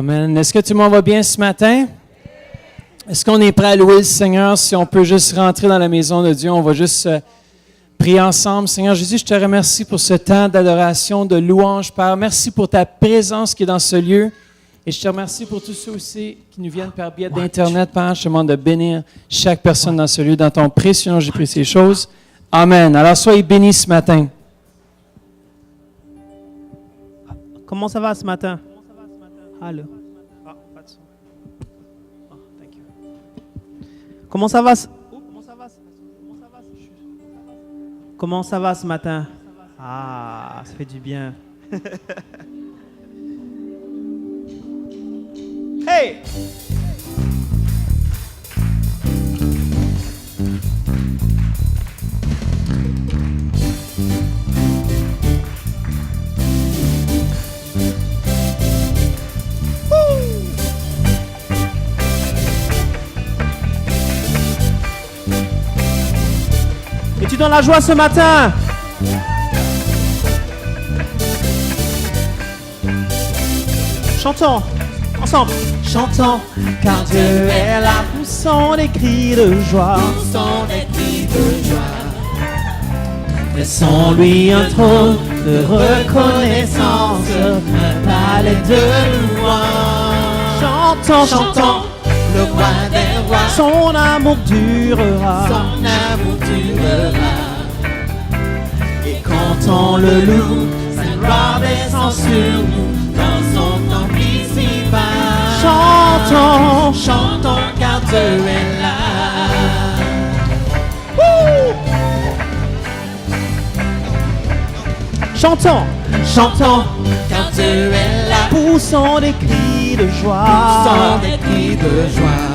Amen. Est-ce que tout le monde va bien ce matin? Est-ce qu'on est prêt à louer le Seigneur? Si on peut juste rentrer dans la maison de Dieu, on va juste prier ensemble. Seigneur Jésus, je te remercie pour ce temps d'adoration, de louange, Père. Merci pour ta présence qui est dans ce lieu. Et je te remercie pour tous ceux aussi qui nous viennent par biais d'Internet, Père. Je te demande de bénir chaque personne dans ce lieu. Dans ton précieux nom, j'ai pris ces choses. Amen. Alors, soyez bénis ce matin. Comment ça va ce matin? Allô? Ah, pas de son. Oh, thank you. Comment ça va? Comment ça va ce matin? Ah, ça fait du bien. Hey! Es-tu dans la joie ce matin? Chantons ensemble. Chantons, car Dieu est là, poussons des cris de joie. Poussons des cris de joie. Laissons-lui un trône de reconnaissance, un palais de louange. Chantons, chantons, le roi des rois, son amour durera. son amour durera. Et quand on le loue, Sa gloire descend sur nous, dans son temple ici-bas. chantons, Chantons car Dieu est là. chantons, Chantons car Dieu est là. poussons des cris de joie. Poussons des cris de joie.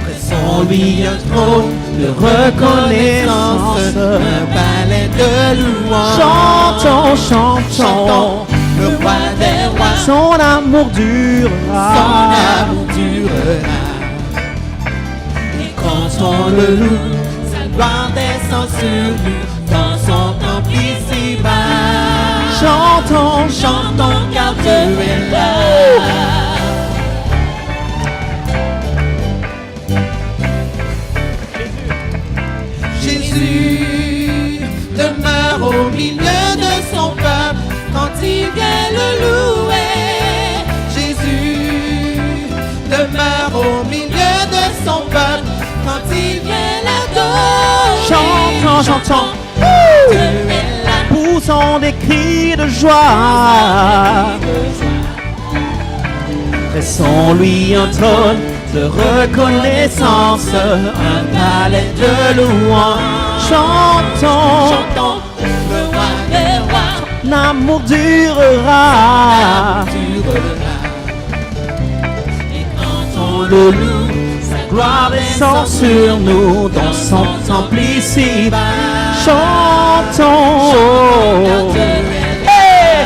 Pressons-lui un trône de reconnaissance, un palais de louange. Chantons, chantons, Chantons, le roi des rois, son amour son durera. amour durera. Et quand on le loue, sa gloire descend sur nous, dans son temple ici-bas. Chantons, Chantons car Dieu est là. Jésus demeure au milieu de son peuple quand il vient le louer. Jésus demeure au milieu de son peuple quand il vient l'adorer. chantons, chantons, Dieu est là. poussons des cris de joie. Pressons-lui un trône de reconnaissance, un palais de louange. Chantons, Chantons, le roi des rois l'amour durera. durera. Et quand on le loue, sa gloire Descend descend sur nous dans son temple ici-bas. Chantons. car Dieu est là. Hey!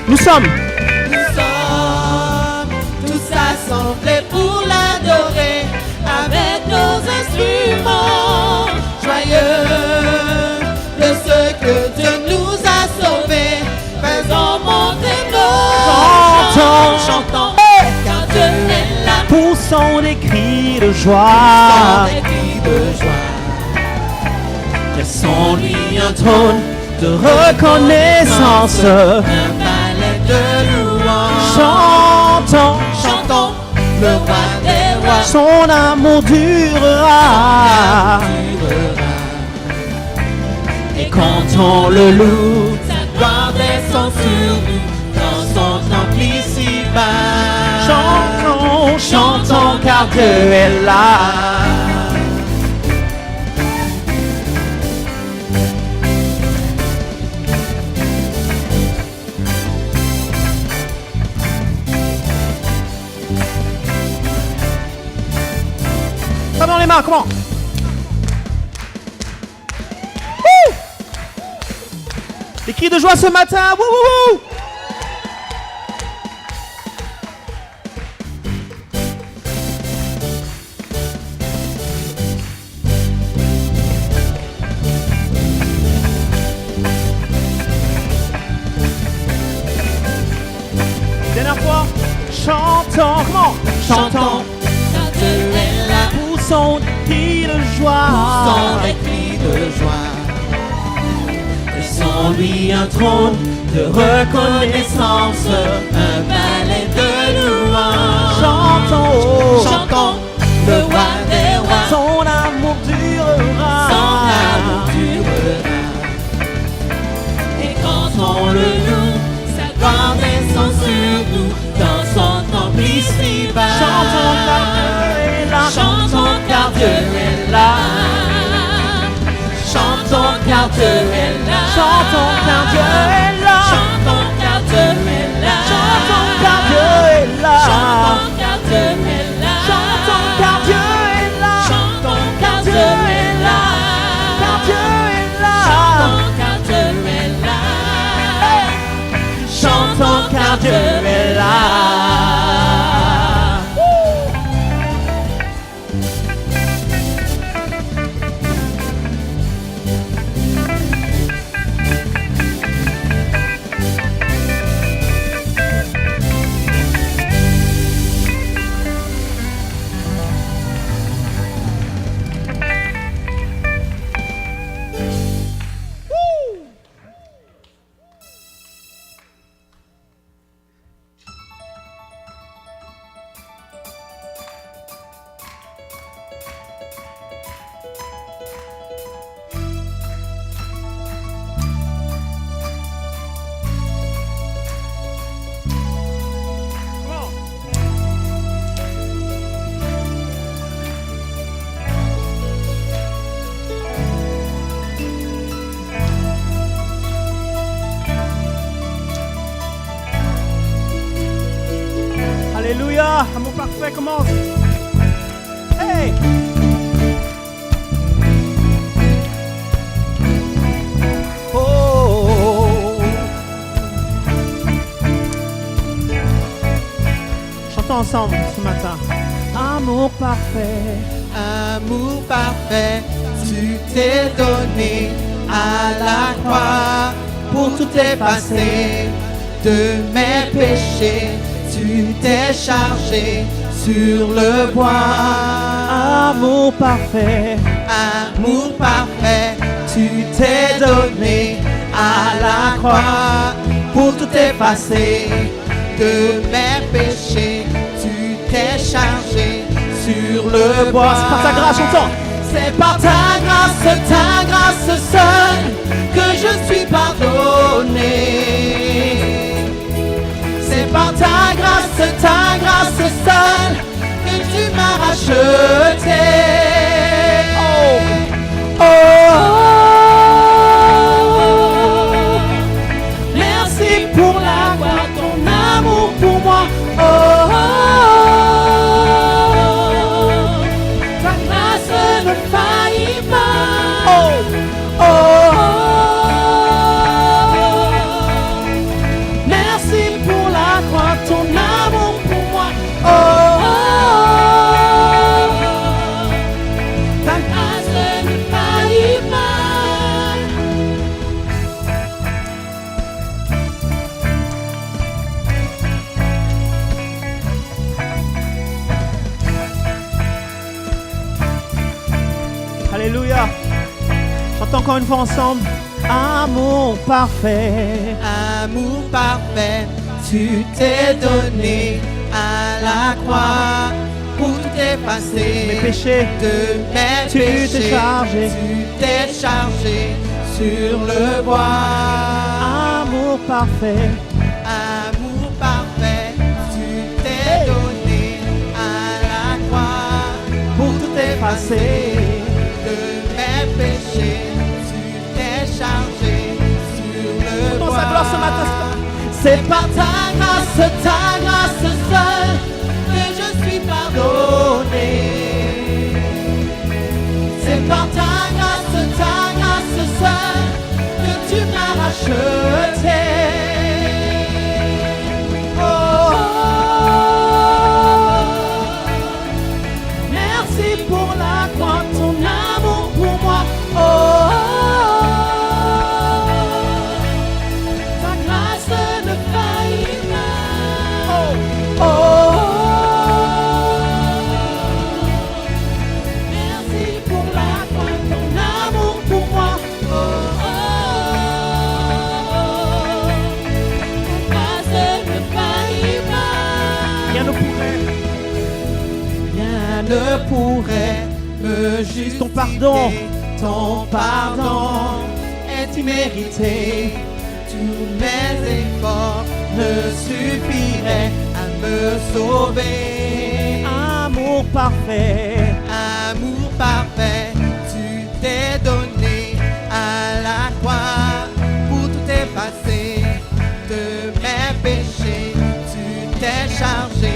Nous sommes tous assemblés pour l'adorer avec nos instruments joyeux de ce que Dieu nous a sauvés. Faisons monter nos Chantons. chantons, Hey! car Dieu est là. poussons des cris de joie. Chantons des cris de joie. Laissons-lui un trône de reconnaissance. Un palais de louange. Chantons, Chantons, le roi des rois son amour durera. durera. Et quand on le loue, Sa gloire descend sur nous, dans son temple ici-bas. chantons, chantons car Dieu est là. Pas dans les mains, comment? Des cris de joie ce matin. Wouh, wouh, wouh. poussant des cris de joie. Laissons lui un trône de reconnaissance, un balai de louange. Chantons le roi des rois, son amour durera. Et quand on le loue, sa gloire descend sur nous dans son temple ici-bas. Chantons car Dieu est là. Chantons car Dieu est là. Chantons car Dieu est là. Chantons car Dieu est là. Chantons car Dieu est là. Chantons car Dieu est là. Chantons car Dieu est là. Chantons car Dieu est là. Car Dieu est là. Chantons car Dieu est là. Chantons car Dieu est là. Alléluia, amour parfait commence. Hey! Oh! Chantons ensemble ce matin. Amour parfait. Amour parfait, tu t'es donné à la croix pour tout effacer de mes péchés. Tu t'es chargé sur le bois. Amour parfait. Amour parfait, tu t'es donné à la croix pour tout effacer de mes péchés. Tu t'es chargé sur le bois. C'est par ta grâce, chantons. C'est par ta grâce seule que je suis pardonné. C'est par ta grâce seule que tu m'as racheté. Oh, merci pour la gloire, ton amour pour moi. Ta grâce ne faillit pas. Merci pour la croix, ton amour pour moi. Ta grâce ne faillit pas. Alléluia. Chantons encore une fois ensemble. Amour parfait. Amour parfait, tu t'es donné à la croix pour tout effacer Mes péchés. de mes Tu péchés. t'es chargé. Tu t'es chargé sur le bois. Amour parfait. Amour parfait, tu t'es donné à la croix pour tout effacer de mes péchés. Tu t'es chargé sur le Chantons bois. sa gloire ce matin. C'est par ta grâce seule que je suis pardonné. C'est par ta grâce seule que tu m'as racheté. Merci pour la croix, ton amour pour moi. Ta grâce ne faillit pas. Merci pour la croix, rien ne pourrait me justifier. Ton pardon. Ton pardon est immérité. Tous mes efforts ne suffiraient à me sauver. Amour parfait. Amour parfait, tu t'es donné à la croix pour tout effacer de mes péchés. Tu t'es chargé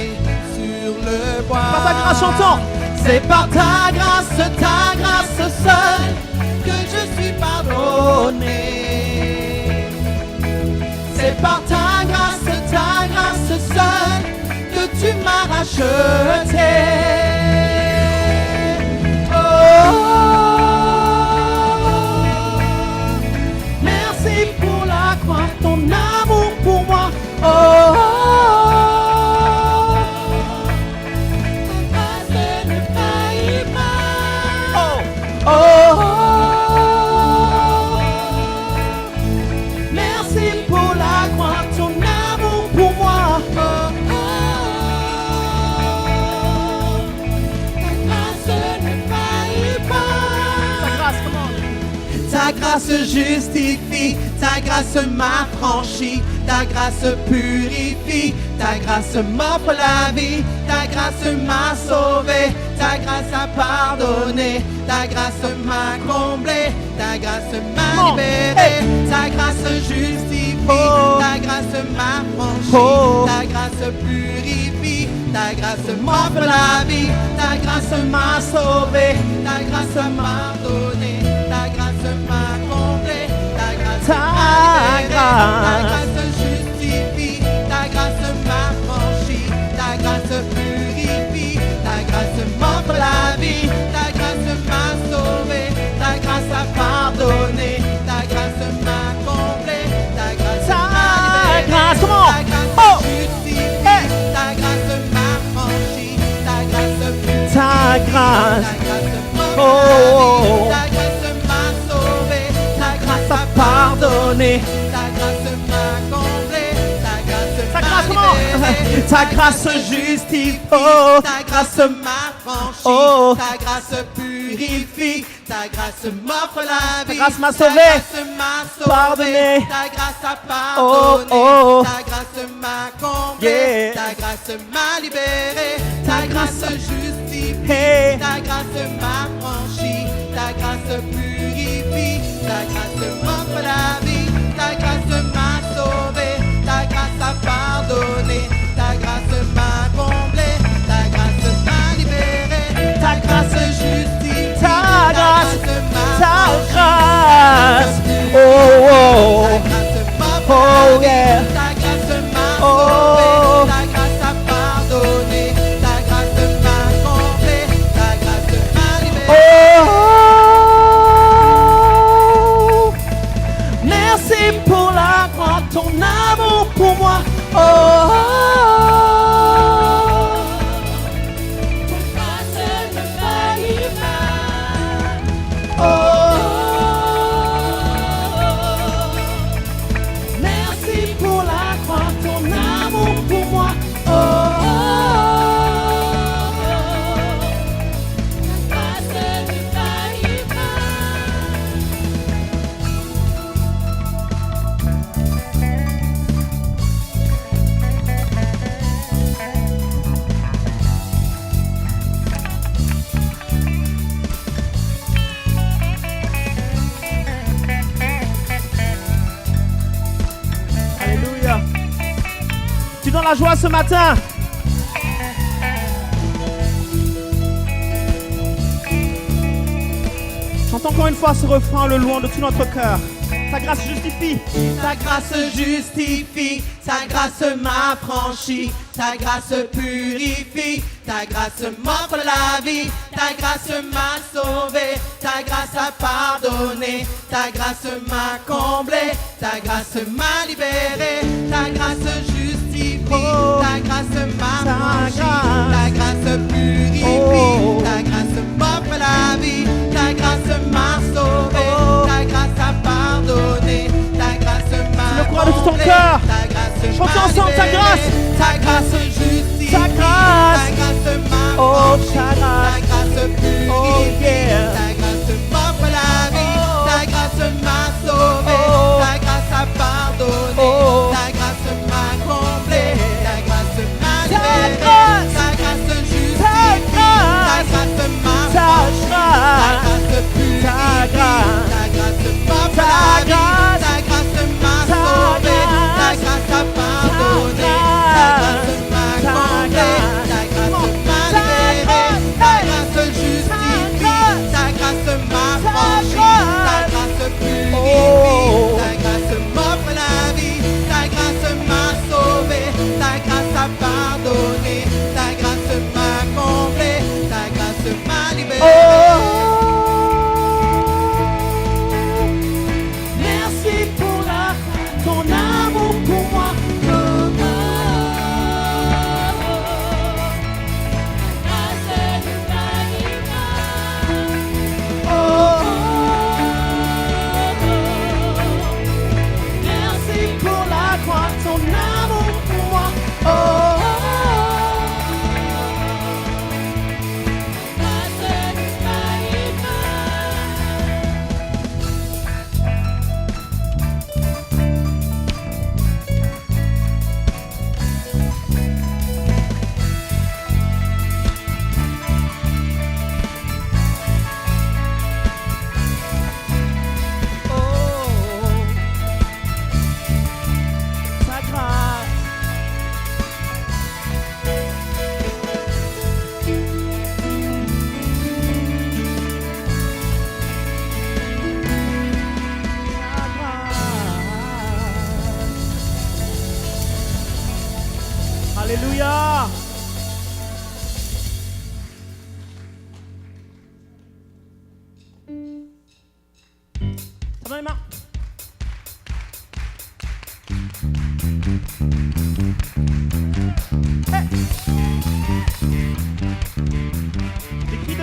sur le bois. Par ta grâce, chantons. C'est par ta grâce seule que je suis pardonné. C'est par ta grâce seule que tu m'as racheté. Merci pour la croix, ton amour pour moi. Ta grâce ne faillit pas. Merci pour la croix, ton amour pour moi. Ta grâce ne faillit pas. Ta grâce, comment? Ta grâce justifie, ta grâce m'affranchit, ta grâce purifie, ta grâce m'offre la vie, ta grâce m'a sauvé, ta grâce a pardonné, ta grâce m'a comblé, ta grâce m'a libéré, ta grâce justifie, ta grâce m'affranchit, ta grâce purifie, ta grâce m'offre la vie, ta grâce m'a sauvé, ta grâce m'a pardonné, ta grâce m'a comblé, ta grâce m'a libéré, ta grâce justifie, ta grâce m'affranchit, ta grâce purifie, ta grâce m'offre la vie, ta grâce m'a sauvé, ta grâce a pardonné, ta grâce m'a comblé, ta grâce m'a libéré, grâce, comment? ta grâce justifie, ta grâce m'affranchit, ta grâce purifie, Ta grâce. ta grâce m'offre la vie, ta grâce m'a sauvé, ta grâce a pardonné, ta grâce m'a comblé, ta grâce Ta m'a grâce, comment? libéré, ta grâce justifie, ta grâce m'affranchit, ta grâce purifie, ta grâce m'offre la vie, Ta grâce m'a ta sauvé, grâce m'a sauvé, pardonné, ta grâce a pardonné, ta grâce m'a comblé, Yeah. ta grâce m'a libéré, ta grâce justifie, Hey. ta grâce m'affranchit, ta grâce purifie, ta grâce m'offre la vie, ta grâce m'a sauvé, ta grâce a pardonné, ta grâce m'a comblé, ta grâce m'a libéré, ta grâce justifie, Ta grâce, m'a ta affranchit, grâce. ta Oh, grâce m'offre Oh, la vie, yeah. ta grâce m'a Oh. sauvé, ta grâce a pardonné, ta grâce m'a comblé, ta grâce m'a libéré. oh. Merci pour la croix, ton amour pour moi. Merci pour la croix, ton amour pour moi. Alléluia. Tu es dans la joie ce matin. Chante encore une fois ce refrain, le louant de tout notre cœur. Ta grâce justifie. Ta grâce justifie, ta grâce m'affranchit, ta grâce purifie, ta grâce m'offre la vie, ta grâce m'a sauvé, ta grâce a pardonné, ta grâce m'a comblé, ta grâce m'a libéré, ta grâce justifie, ta grâce m'affranchit, ta grâce purifie, ta grâce m'offre la vie, ta grâce m'a sauvé, ta grâce a pardonné, ta grâce m'a le crois de tout ton comblé, cœur. ta grâce Chantons m'a ensemble ta libéré, grâce. ta grâce justifie, Ta grâce. ta grâce m'a Oh, affranchi, ta grâce.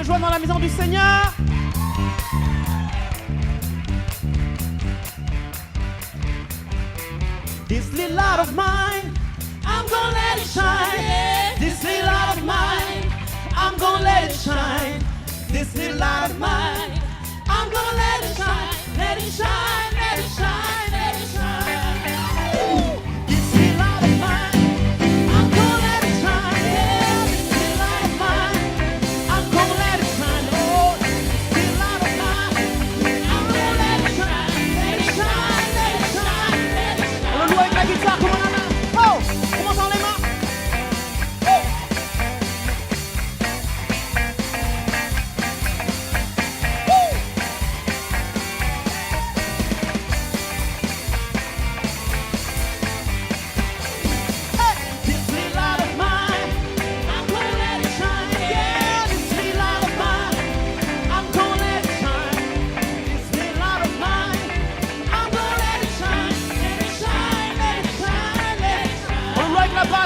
de joie dans la maison du Seigneur. This little light of mine, I'm gonna let it shine. This little light of mine, I'm gonna let it shine. This little light of mine, I'm gonna let it shine. Let it shine, let it shine, let it shine. This little light of mine, I'm gonna let it shine. Yeah, this little light of mine, I'm gonna let it shine. Oh, this little light of mine, I'm gonna let it shine. Let it shine, let it shine, let it shine. On le joue avec la guitare, comment on en a? Oh, commence dans les mains. Oh.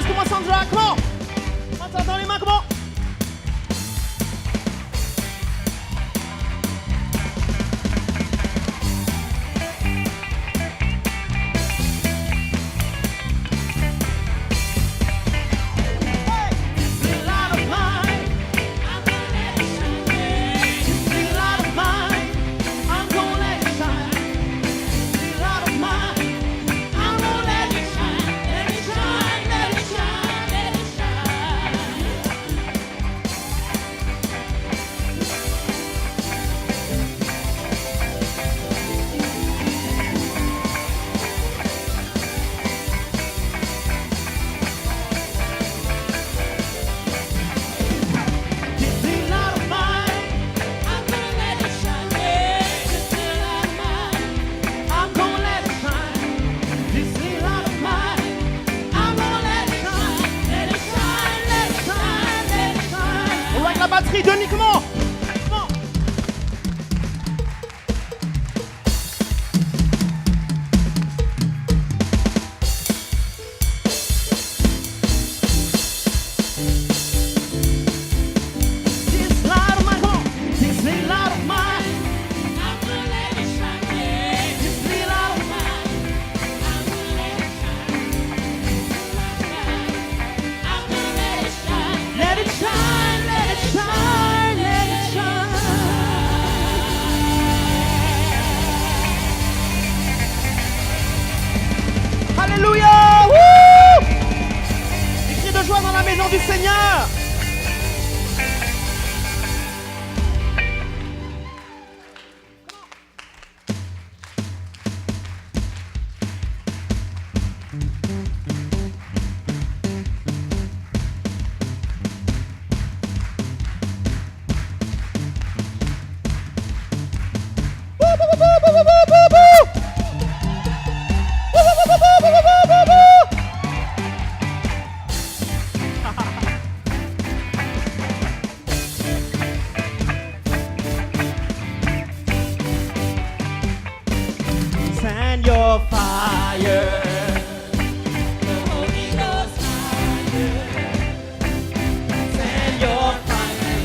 Comment Sandra, comment? On dans les mains, comment? Batterie, Denis, comment? Comment? This light of mine, come on. This little light of mine, I'm gonna let it shine. Yeah. This little light of mine, I'm gonna let it shine. I'm gonna let it shine. Let it shine, let it shine, let it shine. Alléluia! Wouh! Des cris de joie dans la maison du Seigneur. Send your fire. The Holy Ghost fire. Send your fire.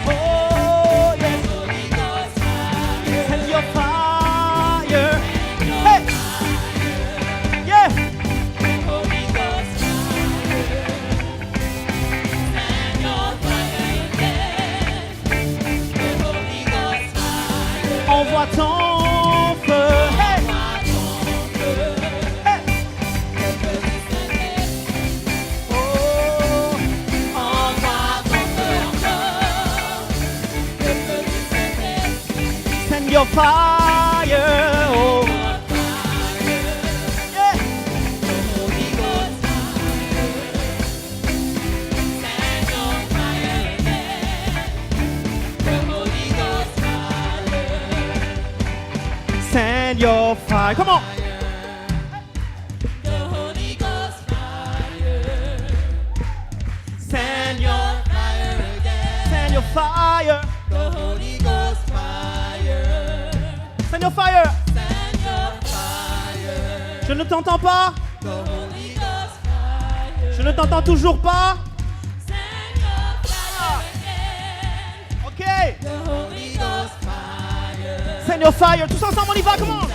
Oh, yes. Holy Ghost fire. Send your fire. Hey. Yeah. The Holy Ghost fire. Send your fire again. The Holy Ghost fire. Envoie ton feu. Hey. Send your fire, oh. Yeah. The Holy Ghost fire. Send your fire again. The Holy Ghost fire. Send your fire. Come on. The Holy Ghost fire. Send your fire again. Send your fire. The Holy Ghost fire. Send your fire. Send your fire. Je ne t'entends pas. The Holy Ghost fire. Je ne t'entends toujours pas. Send your fire again. Send your fire. Tous ensemble, on y va, come on. Woo!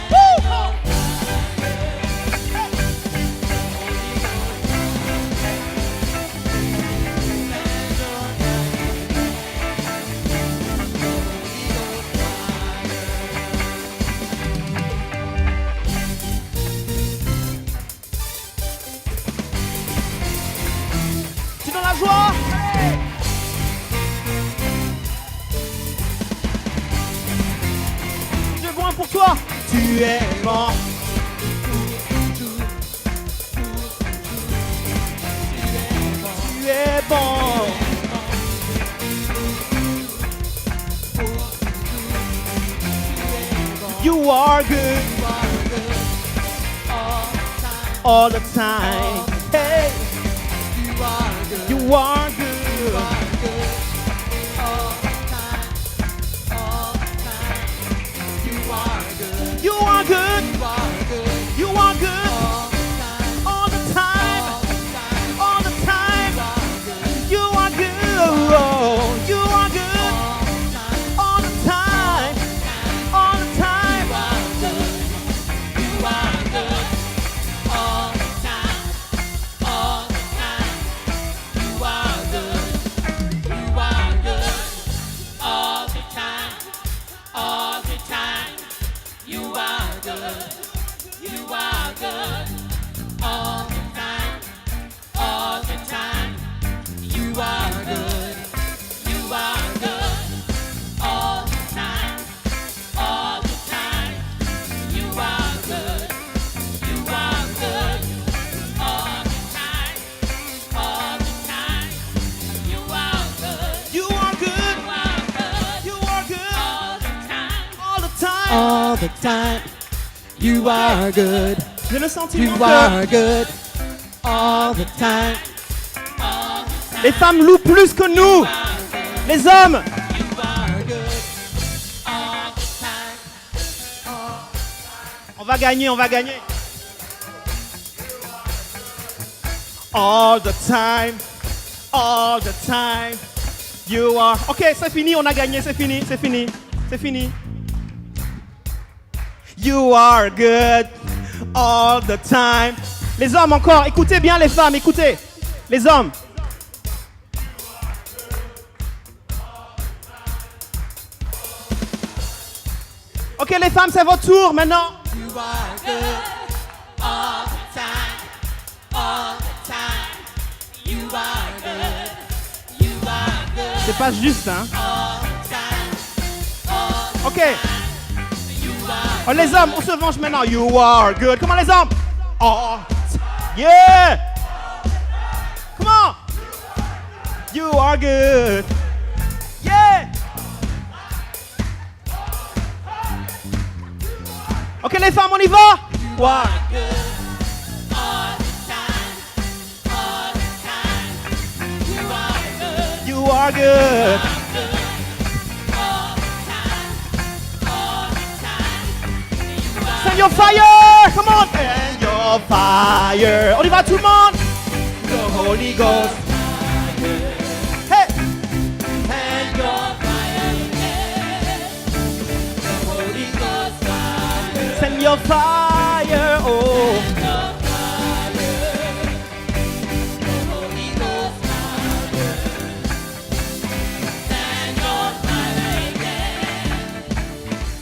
Tu es dans la joie? Dieu est bon pour toi. Tu es bon. Tu es bon. You are good. All the time. Hey. You are good. You are good. You are good. All the time. All the time. You are good. Oh, you are good. All the time. All the time. You are good. All the time. All the time. You are good. You are good. All the time. All the time. You are good. You are good. All the time. All the time. You are good. You are good. All the time. All the time. You are good. You are good. All the time. All the time. You are good. You are good. You are good. All the time. All the time. All the time. You are good. Je le sentiment You are good. All the time. les femmes louent plus que nous. Les hommes. On va gagner, on va gagner. All the time. All the time. You are. Ok, c'est fini, on a gagné, c'est fini, c'est fini, c'est fini. You are good all the time. Les hommes encore, écoutez bien les femmes, écoutez. Les hommes. Ok les femmes, c'est votre tour maintenant. You are good. All the time. All the time. You are good. You are good. C'est pas juste, hein. All the time. Ok. Oh, les hommes, on se venge maintenant. You are good. Comment les hommes? Oh, yeah. Comment? You are good. Yeah. Ok les femmes, on y va. You are good. All the time. All the time. You are good. You are good. Send your fire. Come on. Send your fire. On y va tout le monde. The Holy Ghost. Hey. And your fire. The Holy Ghost fire. Send your fire. Oh.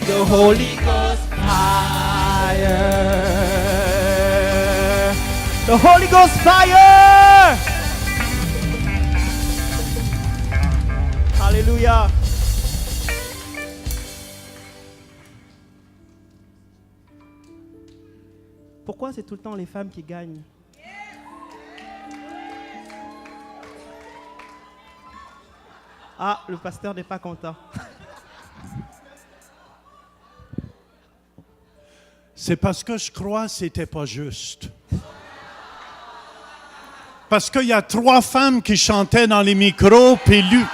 The Holy Ghost fire. The Holy Ghost fire. Alléluia. Pourquoi c'est tout le temps les femmes qui gagnent? Ah, le pasteur n'est pas content. C'est parce que je crois que c'était pas juste. Parce qu'il y a 3 femmes qui chantaient dans les micros, puis lui.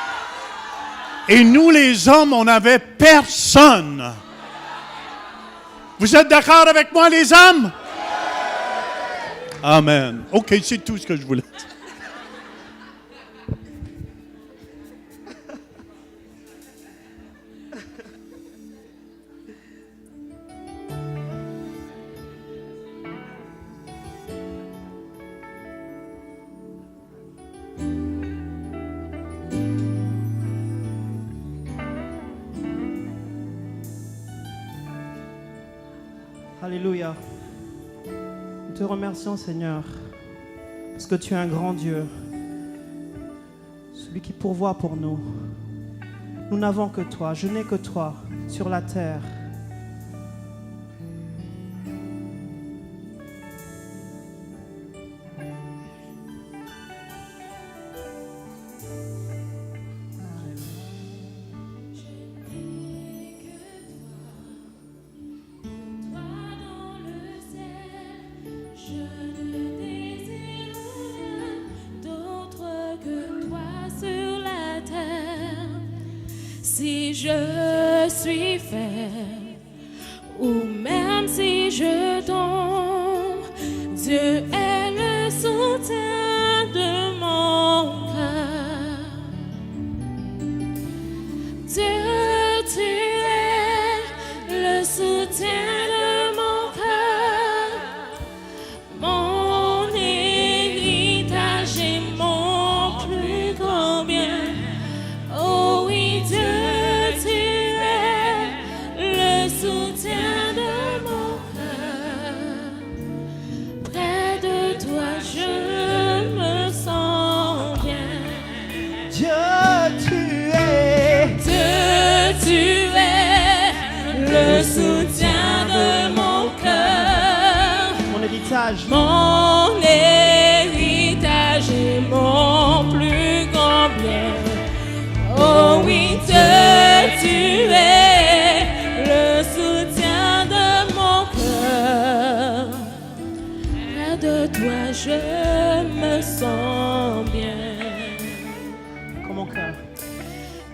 Et nous, les hommes, on n'avait personne. Vous êtes d'accord avec moi, les hommes? Amen. OK, c'est tout ce que je voulais dire. Alléluia. Nous te remercions, Seigneur, parce que tu es un grand Dieu, celui qui pourvoit pour nous. Nous n'avons que toi, je n'ai que toi sur la terre. Si je suis faible ou même si je tombe, Dieu est le soutien de mon cœur. Dieu, tu es le soutien de mon cœur, mon héritage et mon plus grand bien. Oh oui, Dieu, tu es le soutien de mon cœur. Près de toi, je me sens bien. Dieu, tu es. Dieu, tu es le soutien de mon cœur. Mon héritage. Mon héritage et mon plus grand bien. Oh oui, Dieu, tu es le soutien de mon cœur. Près de toi, je me sens bien. Comme mon cœur.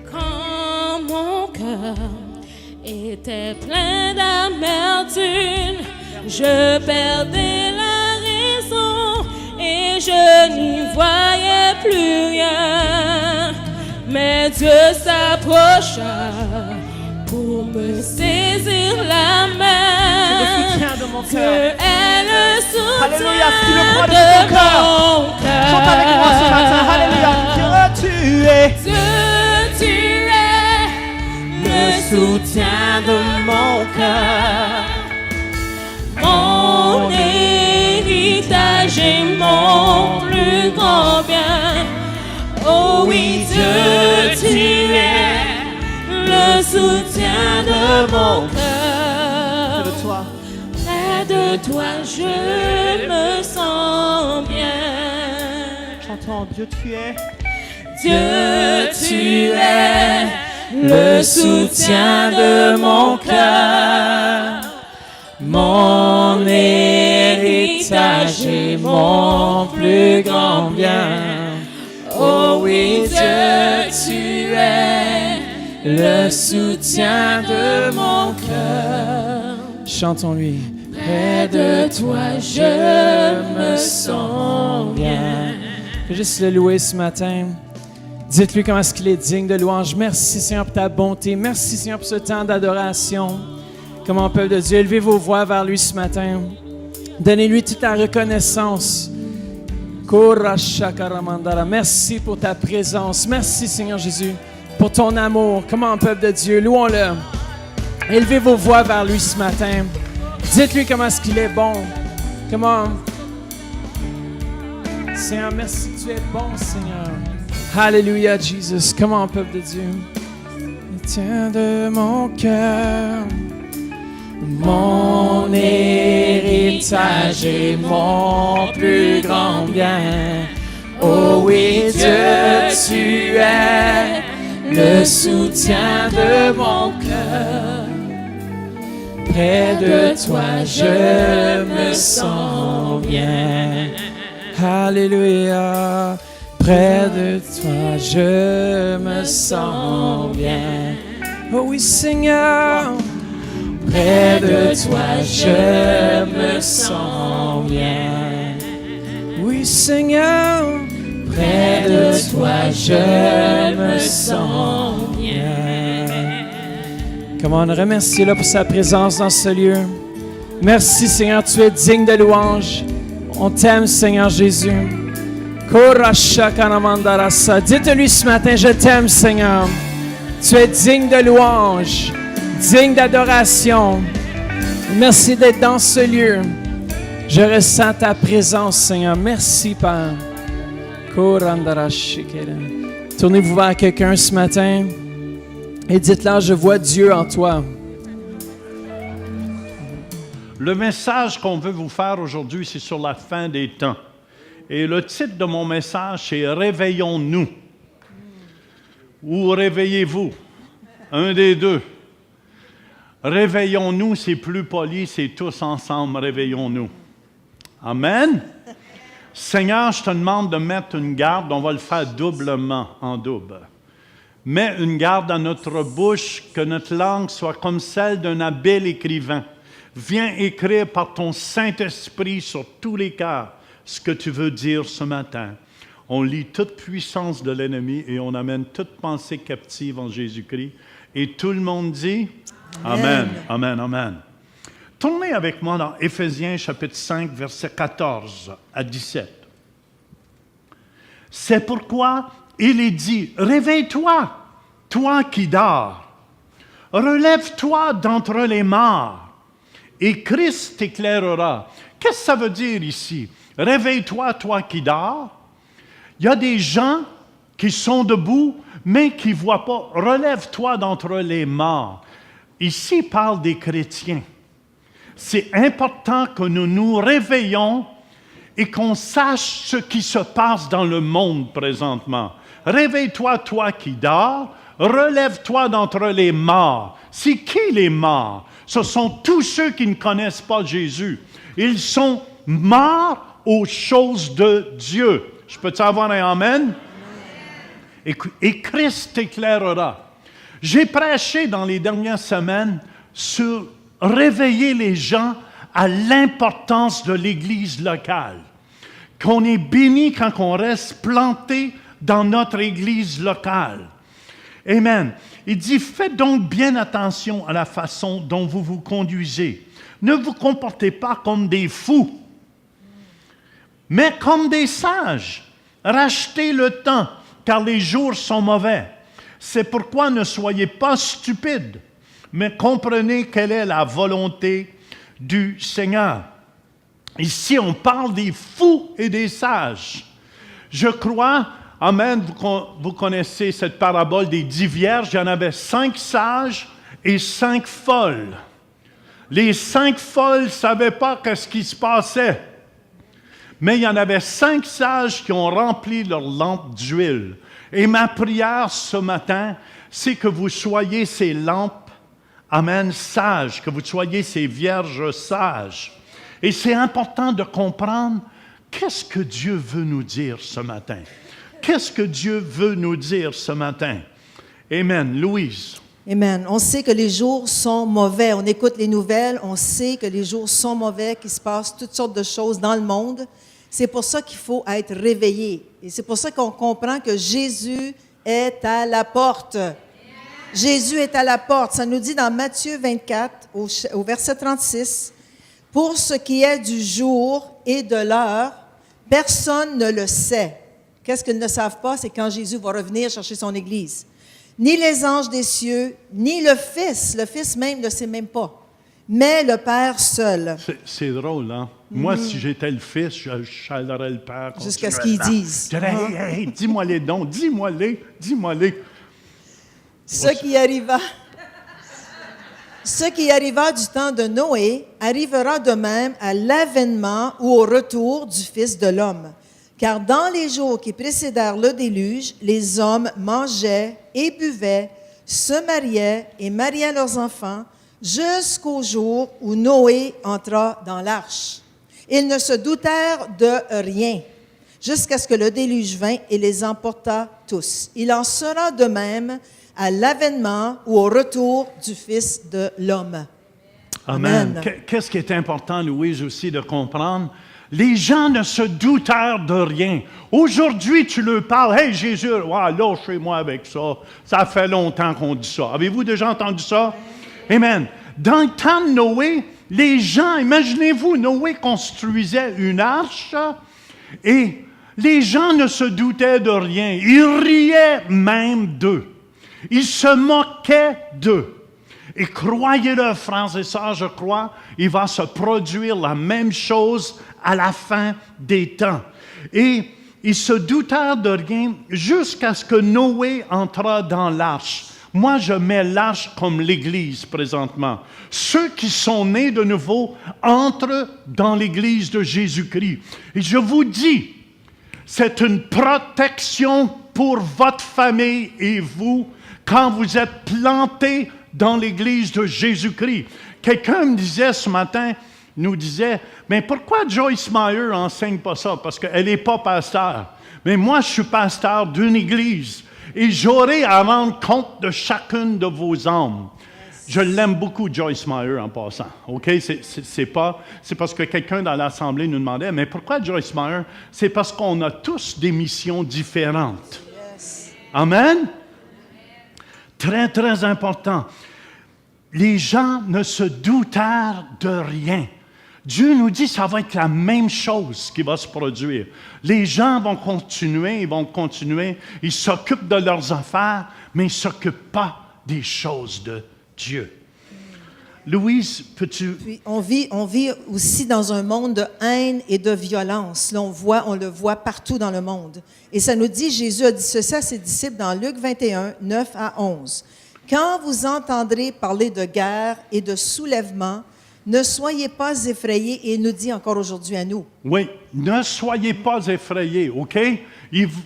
Quand mon cœur était plein d'amertume, je perdais la raison et je n'y voyais plus rien. Mais Dieu s'approcha pour me saisir la main. C'est le soutien de mon Dieu cœur. est le soutien Alléluia, si tu le crois de de tout ton cœur. mon cœur. Chante avec moi ce matin. Alléluia. Dieu, tu es. Dieu, tu es le soutien de mon cœur, mon héritage et mon plus grand bien. Oh oui, Dieu, tu es le soutien de mon Près cœur. de toi. Près de toi, je me sens bien. Chantons. Dieu, tu es. Dieu, tu es le soutien de mon cœur, mon héritage et mon plus grand bien. Oh oui, Dieu, tu es le soutien de mon cœur. Chantons-lui. Près de toi, je me sens bien. Je vais juste le louer ce matin. Dites-lui comment est-ce qu'il est digne de louange. Merci Seigneur pour ta bonté. Merci Seigneur pour ce temps d'adoration. Comment peuple de Dieu, élevez vos voix vers lui ce matin. Donnez-lui toute la reconnaissance. Merci pour ta présence. Merci Seigneur Jésus pour ton amour. Comment peuple de Dieu, louons-le. Élevez vos voix vers lui ce matin. Dites-lui comment est-ce qu'il est bon. Comment... Seigneur, merci, tu es bon, Seigneur. Alléluia, Jesus. Comment, peuple de Dieu? Tiens de mon cœur, mon héritage et mon plus grand bien. Oh oui, Dieu, tu es le soutien de mon cœur. Près de toi, je me sens bien. Alléluia. Près de toi, je me sens bien. Oh oui, Seigneur. Près de toi, je me sens bien. Oui, Seigneur. Près de toi, je me sens bien. Comment on remercie là pour sa présence dans ce lieu. Merci, Seigneur, tu es digne de louange. On t'aime, Seigneur Jésus. Dites-lui ce matin, je t'aime, Seigneur. Tu es digne de louange, digne d'adoration. Merci d'être dans ce lieu. Je ressens ta présence, Seigneur. Merci, Père. Tournez-vous vers quelqu'un ce matin et dites-leur, je vois Dieu en toi. Le message qu'on veut vous faire aujourd'hui, c'est sur la fin des temps. Et le titre de mon message, c'est « Réveillons-nous » ou « Réveillez-vous ». Un des deux. Réveillons-nous, c'est plus poli, c'est tous ensemble, réveillons-nous. Amen. Seigneur, je te demande de mettre une garde, on va le faire doublement, en double. Mets une garde à notre bouche, que notre langue soit comme celle d'un habile écrivain. Viens écrire par ton Saint-Esprit sur tous les cœurs ce que tu veux dire ce matin. On lit toute puissance de l'ennemi et on amène toute pensée captive en Jésus-Christ. Et tout le monde dit Amen, Amen, Amen. Tournez avec moi dans Éphésiens chapitre 5, versets 14 à 17. C'est pourquoi il est dit, réveille-toi, toi qui dors. Relève-toi d'entre les morts, et Christ t'éclairera. Qu'est-ce que ça veut dire ici? Réveille-toi, toi qui dors. Il y a des gens qui sont debout, mais qui ne voient pas. Relève-toi d'entre les morts. Ici, il parle des chrétiens. C'est important que nous nous réveillons et qu'on sache ce qui se passe dans le monde présentement. Réveille-toi, toi qui dors. Relève-toi d'entre les morts. C'est qui les morts? Ce sont tous ceux qui ne connaissent pas Jésus. Ils sont morts aux choses de Dieu. Je peux-tu avoir un amen? Et Christ t'éclairera. J'ai prêché dans les dernières semaines sur réveiller les gens à l'importance de l'Église locale. Qu'on est béni quand on reste planté dans notre Église locale. Amen. Il dit, faites donc bien attention à la façon dont vous vous conduisez. Ne vous comportez pas comme des fous, mais comme des sages. Rachetez le temps, car les jours sont mauvais. C'est pourquoi ne soyez pas stupides, mais comprenez quelle est la volonté du Seigneur. Ici, on parle des fous et des sages. Je crois, amen, vous connaissez cette parabole des 10 vierges, il y en avait 5 sages et 5 folles. Les 5 folles ne savaient pas ce qui se passait. Mais il y en avait 5 sages qui ont rempli leur lampe d'huile. Et ma prière ce matin, c'est que vous soyez ces lampes, amen, sages, que vous soyez ces vierges sages. Et c'est important de comprendre qu'est-ce que Dieu veut nous dire ce matin. Qu'est-ce que Dieu veut nous dire ce matin? Amen. Louise. Amen. On sait que les jours sont mauvais. On écoute les nouvelles, on sait que les jours sont mauvais, qu'il se passe toutes sortes de choses dans le monde. C'est pour ça qu'il faut être réveillé. Et c'est pour ça qu'on comprend que Jésus est à la porte. Jésus est à la porte. Ça nous dit dans Matthieu 24, au verset 36, « Pour ce qui est du jour et de l'heure, personne ne le sait. » Qu'est-ce qu'ils ne savent pas? C'est quand Jésus va revenir chercher son Église. « Ni les anges des cieux, ni le Fils même ne sait même pas, mais le Père seul. » C'est drôle, hein? Moi, si j'étais le Fils, je chalerais le Père. Jusqu'à ce qu'ils disent. Je dirais, hey, dis-moi les dons, dis-moi-les. Ce qui arriva du temps de Noé arrivera de même à l'avènement ou au retour du Fils de l'homme. Car dans les jours qui précédèrent le déluge, les hommes mangeaient et buvaient, se mariaient et mariaient leurs enfants, jusqu'au jour où Noé entra dans l'arche. Ils ne se doutèrent de rien, jusqu'à ce que le déluge vint et les emporta tous. Il en sera de même à l'avènement ou au retour du Fils de l'homme. Amen. Qu'est-ce qui est important, Louise, aussi de comprendre? Les gens ne se doutèrent de rien. Aujourd'hui, tu leur parles, « Hey Jésus, lâchez-moi avec ça. Ça fait longtemps qu'on dit ça. » Avez-vous déjà entendu ça? Amen. Dans le temps de Noé, les gens, imaginez-vous, Noé construisait une arche et les gens ne se doutaient de rien. Ils riaient même d'eux. Ils se moquaient d'eux. Et croyez-le, frères et sœurs, je crois, il va se produire la même chose à la fin des temps. Et ils se doutèrent de rien jusqu'à ce que Noé entra dans l'arche. Moi, je mets l'arche comme l'Église présentement. Ceux qui sont nés de nouveau entrent dans l'Église de Jésus-Christ. Et je vous dis, c'est une protection pour votre famille et vous quand vous êtes plantés dans l'Église de Jésus-Christ. Quelqu'un me disait ce matin, nous disait, mais pourquoi Joyce Meyer n'enseigne pas ça? Parce qu'elle n'est pas pasteur. Mais moi, je suis pasteur d'une Église. Et j'aurai à rendre compte de chacune de vos âmes. Je l'aime beaucoup, Joyce Meyer, en passant. OK? C'est parce que quelqu'un dans l'Assemblée nous demandait, mais pourquoi Joyce Meyer? C'est parce qu'on a tous des missions différentes. Amen? Très, très important. Les gens ne se doutèrent de rien. Dieu nous dit que ça va être la même chose qui va se produire. Les gens vont continuer, ils s'occupent de leurs affaires, mais ils ne s'occupent pas des choses de Dieu. Louise, peux-tu... Puis on vit aussi dans un monde de haine et de violence. Là, on le voit partout dans le monde. Et ça nous dit, Jésus a dit ceci à ses disciples dans Luc 21, 9 à 11. « Quand vous entendrez parler de guerre et de soulèvement, ne soyez pas effrayés. » Et il nous dit encore aujourd'hui à nous. Oui, ne soyez pas effrayés, OK?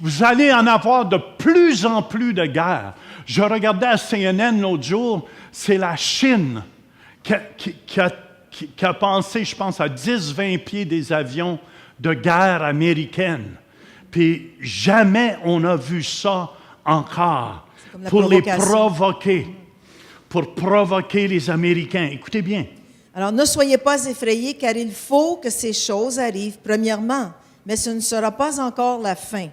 Vous allez en avoir de plus en plus de guerres. Je regardais à CNN l'autre jour, c'est la Chine qui a pensé, je pense, à 10-20 pieds des avions de guerre américaine. Puis jamais on a vu ça encore pour les provoquer, pour provoquer les Américains. Écoutez bien. Alors, ne soyez pas effrayés, car il faut que ces choses arrivent premièrement, mais ce ne sera pas encore la fin.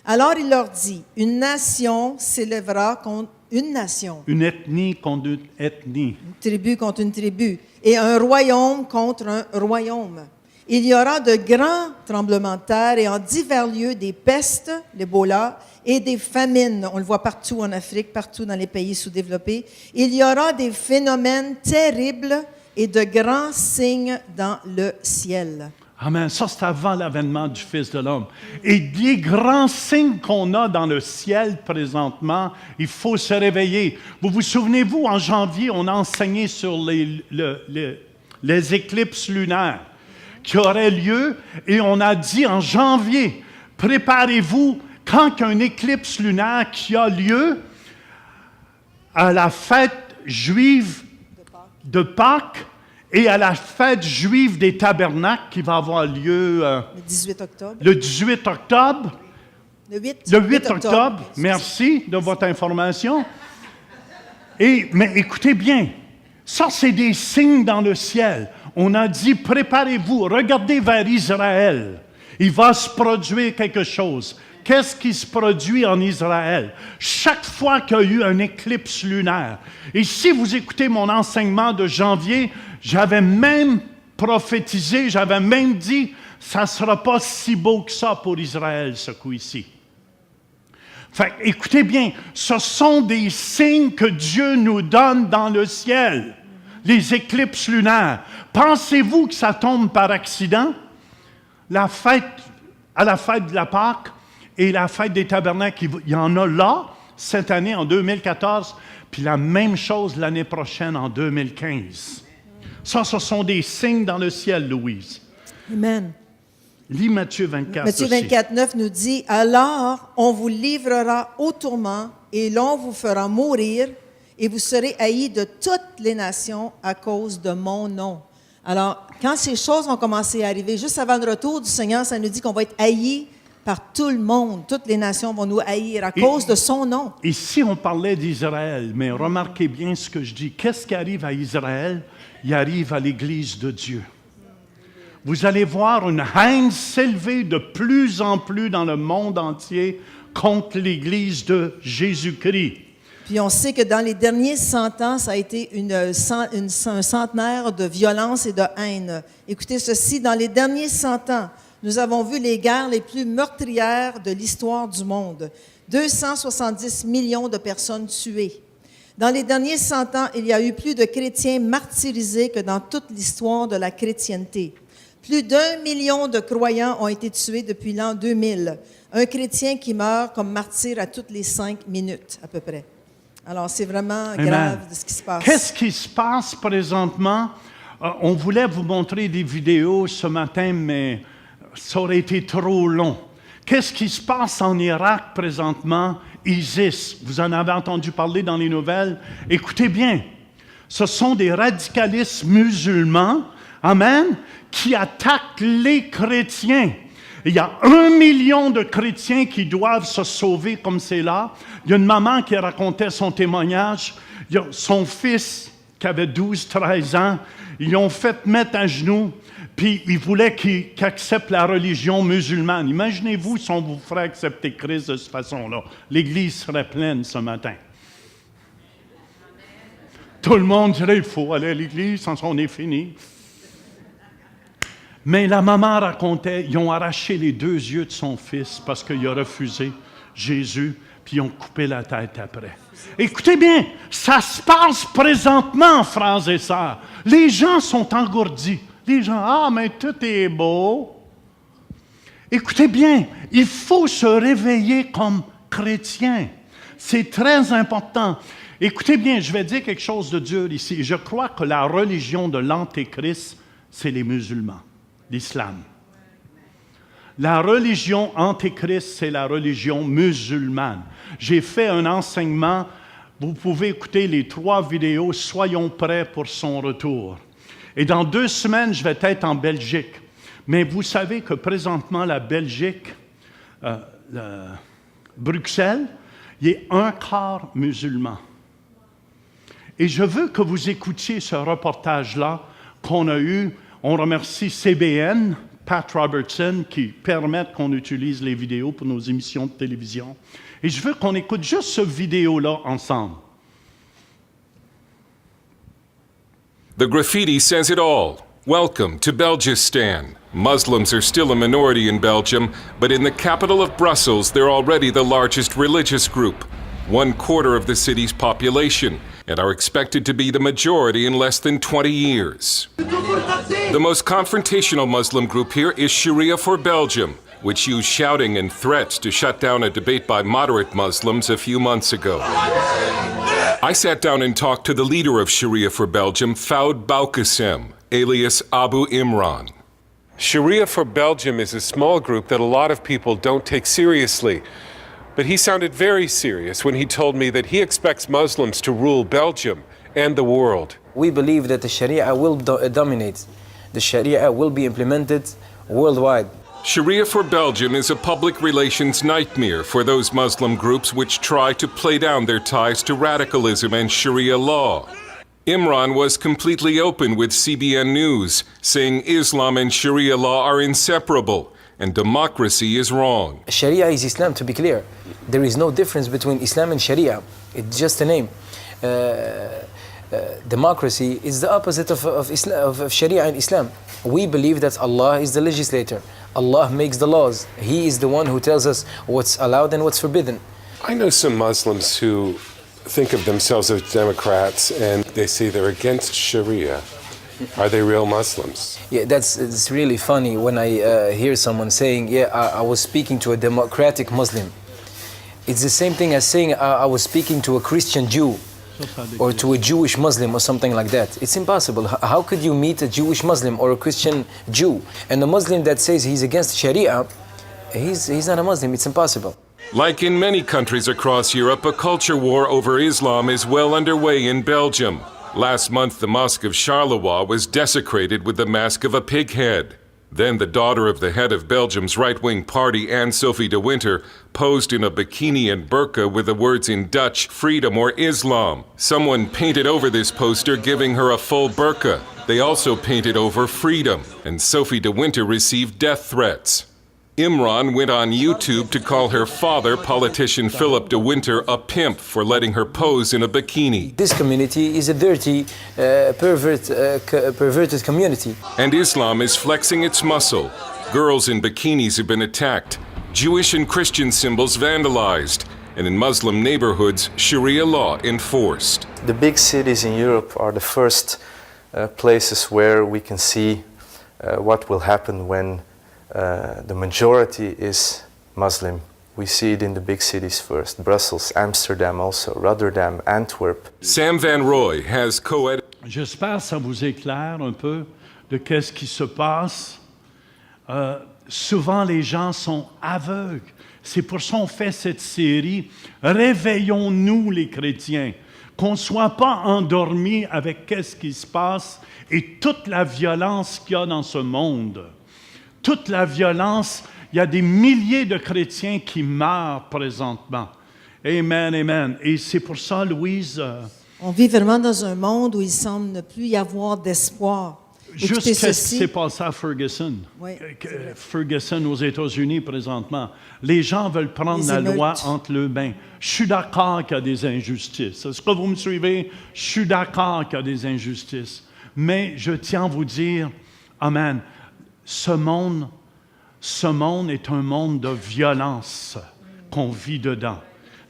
Alors il leur dit, une nation s'élèvera contre une nation. Une ethnie contre une ethnie. Une tribu contre une tribu. Et un royaume contre un royaume. Il y aura de grands tremblements de terre et en divers lieux des pestes, l'Ebola, et des famines. On le voit partout en Afrique, partout dans les pays sous-développés. Il y aura des phénomènes terribles et de grands signes dans le ciel. Amen. Ça, c'est avant l'avènement du Fils de l'homme. Et les grands signes qu'on a dans le ciel présentement, il faut se réveiller. Vous vous souvenez-vous, en janvier, on a enseigné sur les éclipses lunaires qui auraient lieu, et on a dit en janvier, préparez-vous, quand il y a une éclipse lunaire qui a lieu à la fête juive de Pâques, et à la fête juive des tabernacles qui va avoir lieu le 18 octobre. Le 18 octobre. Le 8 octobre. Merci de votre information. Mais écoutez bien, ça c'est des signes dans le ciel. On a dit, préparez-vous, regardez vers Israël. Il va se produire quelque chose. Qu'est-ce qui se produit en Israël? Chaque fois qu'il y a eu un éclipse lunaire. Et si vous écoutez mon enseignement de janvier, j'avais même prophétisé, j'avais même dit, ça ne sera pas si beau que ça pour Israël, ce coup-ci. Fait, écoutez bien, ce sont des signes que Dieu nous donne dans le ciel, les éclipses lunaires. Pensez-vous que ça tombe par accident? À la fête de la Pâque et la fête des tabernacles, il y en a là, cette année, en 2014, puis la même chose l'année prochaine, en 2015. Ça, ce sont des signes dans le ciel, Louise. Amen. Lis Matthieu 24 Matthieu 24, 9 nous dit, « Alors on vous livrera au tourment, et l'on vous fera mourir, et vous serez haïs de toutes les nations à cause de mon nom. » Alors, quand ces choses vont commencer à arriver, juste avant le retour du Seigneur, ça nous dit qu'on va être haïs par tout le monde. Toutes les nations vont nous haïr à cause de son nom. Ici, on parlait d'Israël, mais remarquez bien ce que je dis. Qu'est-ce qui arrive à Israël? Il arrive à l'Église de Dieu. Vous allez voir une haine s'élever de plus en plus dans le monde entier contre l'Église de Jésus-Christ. Puis on sait que dans les derniers 100 ans, ça a été un centenaire de violence et de haine. Écoutez ceci, dans les derniers 100 ans, nous avons vu les guerres les plus meurtrières de l'histoire du monde. 270 millions de personnes tuées. Dans les derniers 100 ans, il y a eu plus de chrétiens martyrisés que dans toute l'histoire de la chrétienté. Plus d'1 million de croyants ont été tués depuis l'an 2000. Un chrétien qui meurt comme martyr à toutes les 5 minutes, à peu près. Alors, c'est vraiment grave de ce qui se passe. Qu'est-ce qui se passe présentement? On voulait vous montrer des vidéos ce matin, mais ça aurait été trop long. Qu'est-ce qui se passe en Irak présentement? ISIS, vous en avez entendu parler dans les nouvelles. Écoutez bien, ce sont des radicalistes musulmans, amen, qui attaquent les chrétiens. Il y a 1 million de chrétiens qui doivent se sauver comme c'est là. Il y a une maman qui racontait son témoignage. Il y a son fils qui avait 12-13 ans. Ils l'ont fait mettre à genoux, puis ils voulaient qu'il accepte la religion musulmane. Imaginez-vous si on vous ferait accepter Christ de cette façon-là. L'Église serait pleine ce matin. Tout le monde dirait, il faut aller à l'Église, on est fini. Mais la maman racontait, ils ont arraché les 2 yeux de son fils parce qu'il a refusé Jésus, puis ils ont coupé la tête après. Écoutez bien, ça se passe présentement, frères et sœurs. Les gens sont engourdis. Les gens, mais tout est beau. Écoutez bien, il faut se réveiller comme chrétien. C'est très important. Écoutez bien, je vais dire quelque chose de dur ici. Je crois que la religion de l'Antéchrist, c'est les musulmans, l'islam. La religion antéchrist, c'est la religion musulmane. J'ai fait un enseignement, vous pouvez écouter les 3 vidéos, soyons prêts pour son retour. Et dans 2 semaines, je vais être en Belgique. Mais vous savez que présentement, la Belgique, Bruxelles, il est 1/4 musulman. Et je veux que vous écoutiez ce reportage-là qu'on a eu. On remercie CBN, Pat Robertson, qui permettent qu'on utilise les vidéos pour nos émissions de télévision. Et je veux qu'on écoute juste ce vidéo-là ensemble. The graffiti says it all. Welcome to Belgistan. Muslims are still a minority in Belgium, but in the capital of Brussels, they're already the largest religious group, 1/4 of the city's population, and are expected to be the majority in less than 20 years. The most confrontational Muslim group here is Sharia for Belgium, which used shouting and threats to shut down a debate by moderate Muslims a few months ago. I sat down and talked to the leader of Sharia for Belgium, Fouad Boukassem, alias Abu Imran. Sharia for Belgium is a small group that a lot of people don't take seriously. But he sounded very serious when he told me that he expects Muslims to rule Belgium and the world. We believe that the Sharia will dominate. The Sharia will be implemented worldwide. Sharia for Belgium is a public relations nightmare for those Muslim groups which try to play down their ties to radicalism and Sharia law. Imran was completely open with CBN News, saying Islam and Sharia law are inseparable and democracy is wrong. Sharia is Islam, to be clear. There is no difference between Islam and Sharia. It's just a name. Democracy is the opposite of Sharia and Islam. We believe that Allah is the legislator. Allah makes the laws. He is the one who tells us what's allowed and what's forbidden. I know some Muslims who think of themselves as Democrats and they say they're against Sharia. Are they real Muslims? Yeah, it's really funny when I hear someone saying, I was speaking to a democratic Muslim. It's the same thing as saying I was speaking to a Christian Jew or to a Jewish Muslim or something like that. It's impossible. How could you meet a Jewish Muslim or a Christian Jew? And a Muslim that says he's against Sharia, he's not a Muslim. It's impossible. Like in many countries across Europe, a culture war over Islam is well underway in Belgium. Last month, the Mosque of Charleroi was desecrated with the mask of a pig head. Then the daughter of the head of Belgium's right-wing party, Anne-Sophie de Winter, posed in a bikini and burqa with the words in Dutch, freedom or Islam. Someone painted over this poster, giving her a full burqa. They also painted over freedom, and Sophie de Winter received death threats. Imran went on YouTube to call her father, politician Philip de Winter, a pimp for letting her pose in a bikini. This community is a dirty, perverted community. And Islam is flexing its muscle. Girls in bikinis have been attacked, Jewish and Christian symbols vandalized, and in Muslim neighborhoods, Sharia law enforced. The big cities in Europe are the first places where we can see what will happen when the majority is Muslim. We see it in the big cities first, Brussels, Amsterdam also, Rotterdam, Antwerp. Sam Van Roy has co-edited. J'espère que ça vous éclaire un peu de qu'est-ce qui se passe. Souvent, les gens sont aveugles. C'est pour ça qu'on fait cette série. Réveillons-nous, les chrétiens. Qu'on ne soit pas endormis avec qu'est-ce qui se passe et toute la violence qu'il y a dans ce monde. Toute la violence, il y a des milliers de chrétiens qui meurent présentement. Amen, amen. Et c'est pour ça, Louise... On vit vraiment dans un monde où il semble ne plus y avoir d'espoir. Juste Écoutez ce qui ceci. s'est passé à Ferguson. Oui, Ferguson aux États-Unis présentement. Les gens veulent prendre Les la émeutes. loi entre leurs mains. Je suis d'accord qu'il y a des injustices. Est-ce que vous me suivez? Je suis d'accord qu'il y a des injustices. Mais je tiens à vous dire, amen, ce monde est un monde de violence qu'on vit dedans.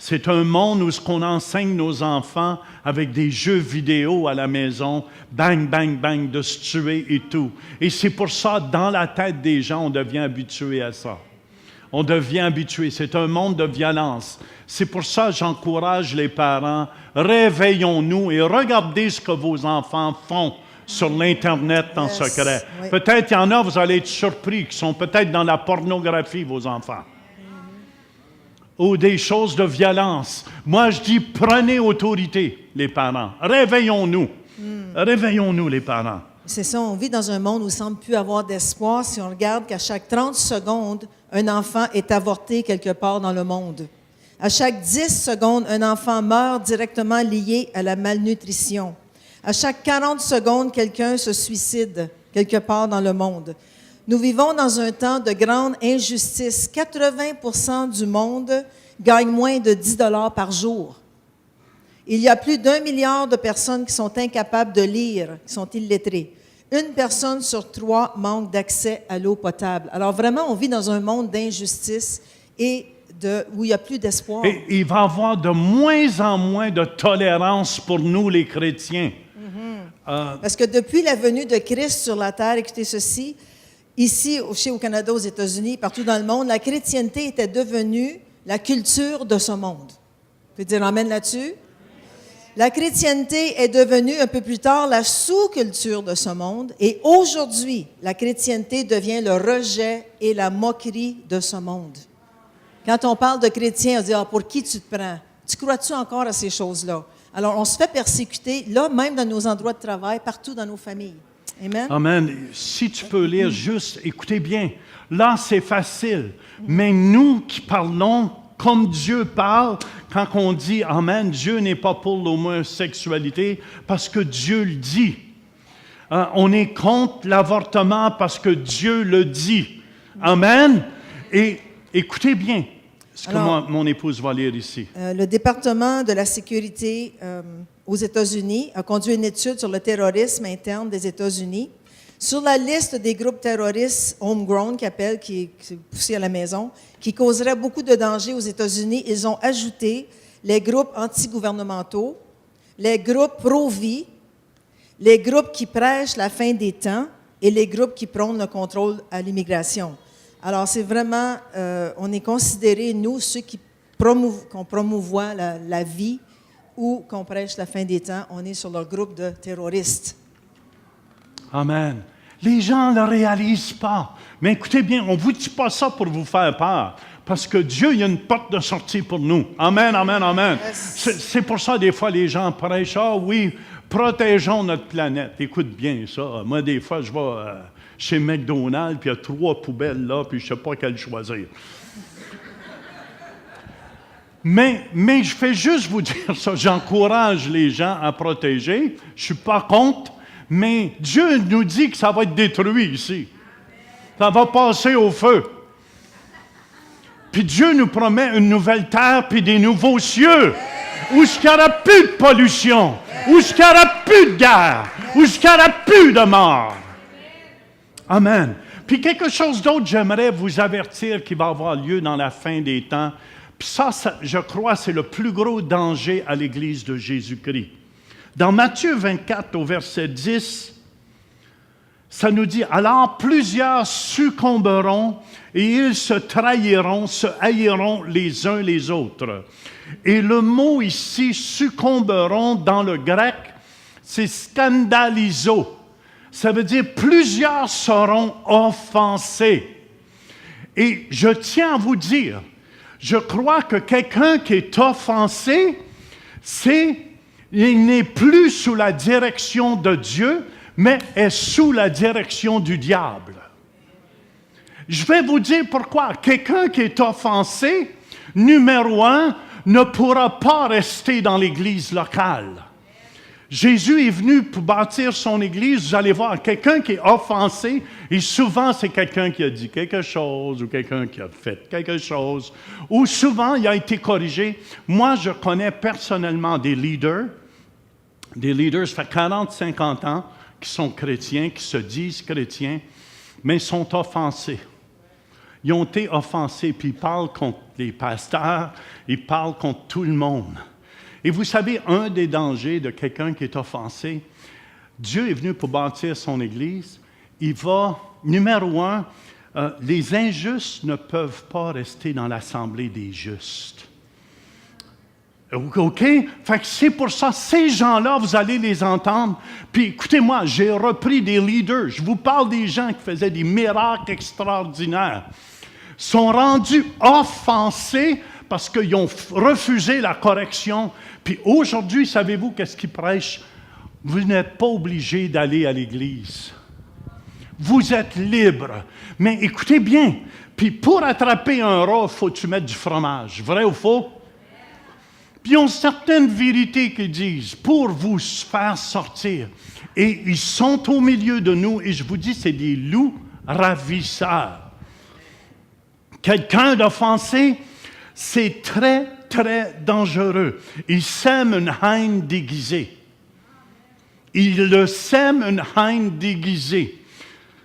C'est un monde où on enseigne nos enfants avec des jeux vidéo à la maison, bang, bang, bang, de se tuer et tout. Et c'est pour ça, dans la tête des gens, on devient habitué à ça. On devient habitué. C'est un monde de violence. C'est pour ça que j'encourage les parents, réveillons-nous et regardez ce que vos enfants font sur l'Internet en secret. Oui. Peut-être il y en a, vous allez être surpris, qui sont peut-être dans la pornographie, vos enfants. Ou des choses de violence. Moi, je dis, prenez autorité, les parents. Réveillons-nous. Réveillons-nous, les parents. C'est ça, on vit dans un monde où il ne semble plus avoir d'espoir si on regarde qu'à chaque 30 secondes, un enfant est avorté quelque part dans le monde. À chaque 10 secondes, un enfant meurt directement lié à la malnutrition. À chaque 40 secondes, quelqu'un se suicide quelque part dans le monde. Nous vivons dans un temps de grande injustice. 80% du monde gagne moins de 10 $ par jour. Il y a plus d'1 milliard de personnes qui sont incapables de lire, qui sont illettrées. 1 personne sur 3 manque d'accès à l'eau potable. Alors vraiment, on vit dans un monde d'injustice et où il n'y a plus d'espoir. Et il va y avoir de moins en moins de tolérance pour nous, les chrétiens. Parce que depuis la venue de Christ sur la terre, écoutez ceci, ici, au Canada, aux États-Unis, partout dans le monde, la chrétienté était devenue la culture de ce monde. Vous pouvez dire amen là-dessus? La chrétienté est devenue un peu plus tard la sous-culture de ce monde et aujourd'hui, la chrétienté devient le rejet et la moquerie de ce monde. Quand on parle de chrétiens, on dit « Ah, pour qui tu te prends? Tu crois-tu encore à ces choses-là? » Alors, on se fait persécuter, là, même dans nos endroits de travail, partout dans nos familles. Amen? Amen. Si tu peux lire juste, écoutez bien, là, c'est facile. Mais nous qui parlons comme Dieu parle, quand on dit « Amen », Dieu n'est pas pour l'homosexualité parce que Dieu le dit. On est contre l'avortement parce que Dieu le dit. Amen. Et écoutez bien ce que mon épouse va lire ici. Le département de la sécurité aux États-Unis a conduit une étude sur le terrorisme interne des États-Unis. Sur la liste des groupes terroristes homegrown, qui est poussé à la maison, qui causeraient beaucoup de dangers aux États-Unis, ils ont ajouté les groupes antigouvernementaux, les groupes pro-vie, les groupes qui prêchent la fin des temps et les groupes qui prônent le contrôle à l'immigration. Alors, c'est vraiment, on est considérés, nous, ceux qu'on promouvoit la vie ou qu'on prêche la fin des temps, on est sur leur groupe de terroristes. Amen. Les gens ne le réalisent pas. Mais écoutez bien, on ne vous dit pas ça pour vous faire peur, parce que Dieu, il y a une porte de sortie pour nous. Amen, amen, amen. Yes. C'est pour ça, des fois, les gens prêchent, ah oui, protégeons notre planète. Écoute bien ça. Moi, des fois, je vais chez McDonald's, puis il y a 3 poubelles là, puis je ne sais pas quelle choisir. Mais je fais juste vous dire ça. J'encourage les gens à protéger. Je ne suis pas contre. Mais Dieu nous dit que ça va être détruit ici. Ça va passer au feu. Puis Dieu nous promet une nouvelle terre puis des nouveaux cieux où il n'y aura plus de pollution, où il n'y aura plus de guerre, où il n'y aura plus de mort. Amen. Puis quelque chose d'autre, j'aimerais vous avertir qui va avoir lieu dans la fin des temps. Puis ça, je crois, c'est le plus gros danger à l'Église de Jésus-Christ. Dans Matthieu 24, au verset 10, ça nous dit, « Alors plusieurs succomberont et ils se trahiront, se haïront les uns les autres. » Et le mot ici, « succomberont » dans le grec, c'est « scandalizo ». Ça veut dire « plusieurs seront offensés ». Et je tiens à vous dire, je crois que quelqu'un qui est offensé, il n'est plus sous la direction de Dieu, mais est sous la direction du diable. Je vais vous dire pourquoi. Quelqu'un qui est offensé, numéro 1, ne pourra pas rester dans l'Église locale. Jésus est venu pour bâtir son Église. Vous allez voir, quelqu'un qui est offensé, et souvent c'est quelqu'un qui a dit quelque chose, ou quelqu'un qui a fait quelque chose, ou souvent il a été corrigé. Moi, je connais personnellement des leaders, ça fait 40, 50 ans, qui sont chrétiens, qui se disent chrétiens, mais ils sont offensés. Ils ont été offensés, puis ils parlent contre les pasteurs, ils parlent contre tout le monde. Et vous savez, un des dangers de quelqu'un qui est offensé, Dieu est venu pour bâtir son Église, il va, numéro 1, les injustes ne peuvent pas rester dans l'assemblée des justes. OK? Fait que c'est pour ça, ces gens-là, vous allez les entendre. Puis écoutez-moi, j'ai repris des leaders. Je vous parle des gens qui faisaient des miracles extraordinaires. Sont rendus offensés parce qu'ils ont refusé la correction. Puis aujourd'hui, savez-vous qu'est-ce qu'ils prêchent? Vous n'êtes pas obligé d'aller à l'église. Vous êtes libre. Mais écoutez bien, puis pour attraper un rat, il faut que tu mettes du fromage. Vrai ou faux? Puis ils ont certaines vérités qu'ils disent pour vous faire sortir. Et ils sont au milieu de nous, et je vous dis, c'est des loups ravisseurs. Quelqu'un d'offensé, c'est très, très dangereux. Il sème une haine déguisée. Il le sème une haine déguisée.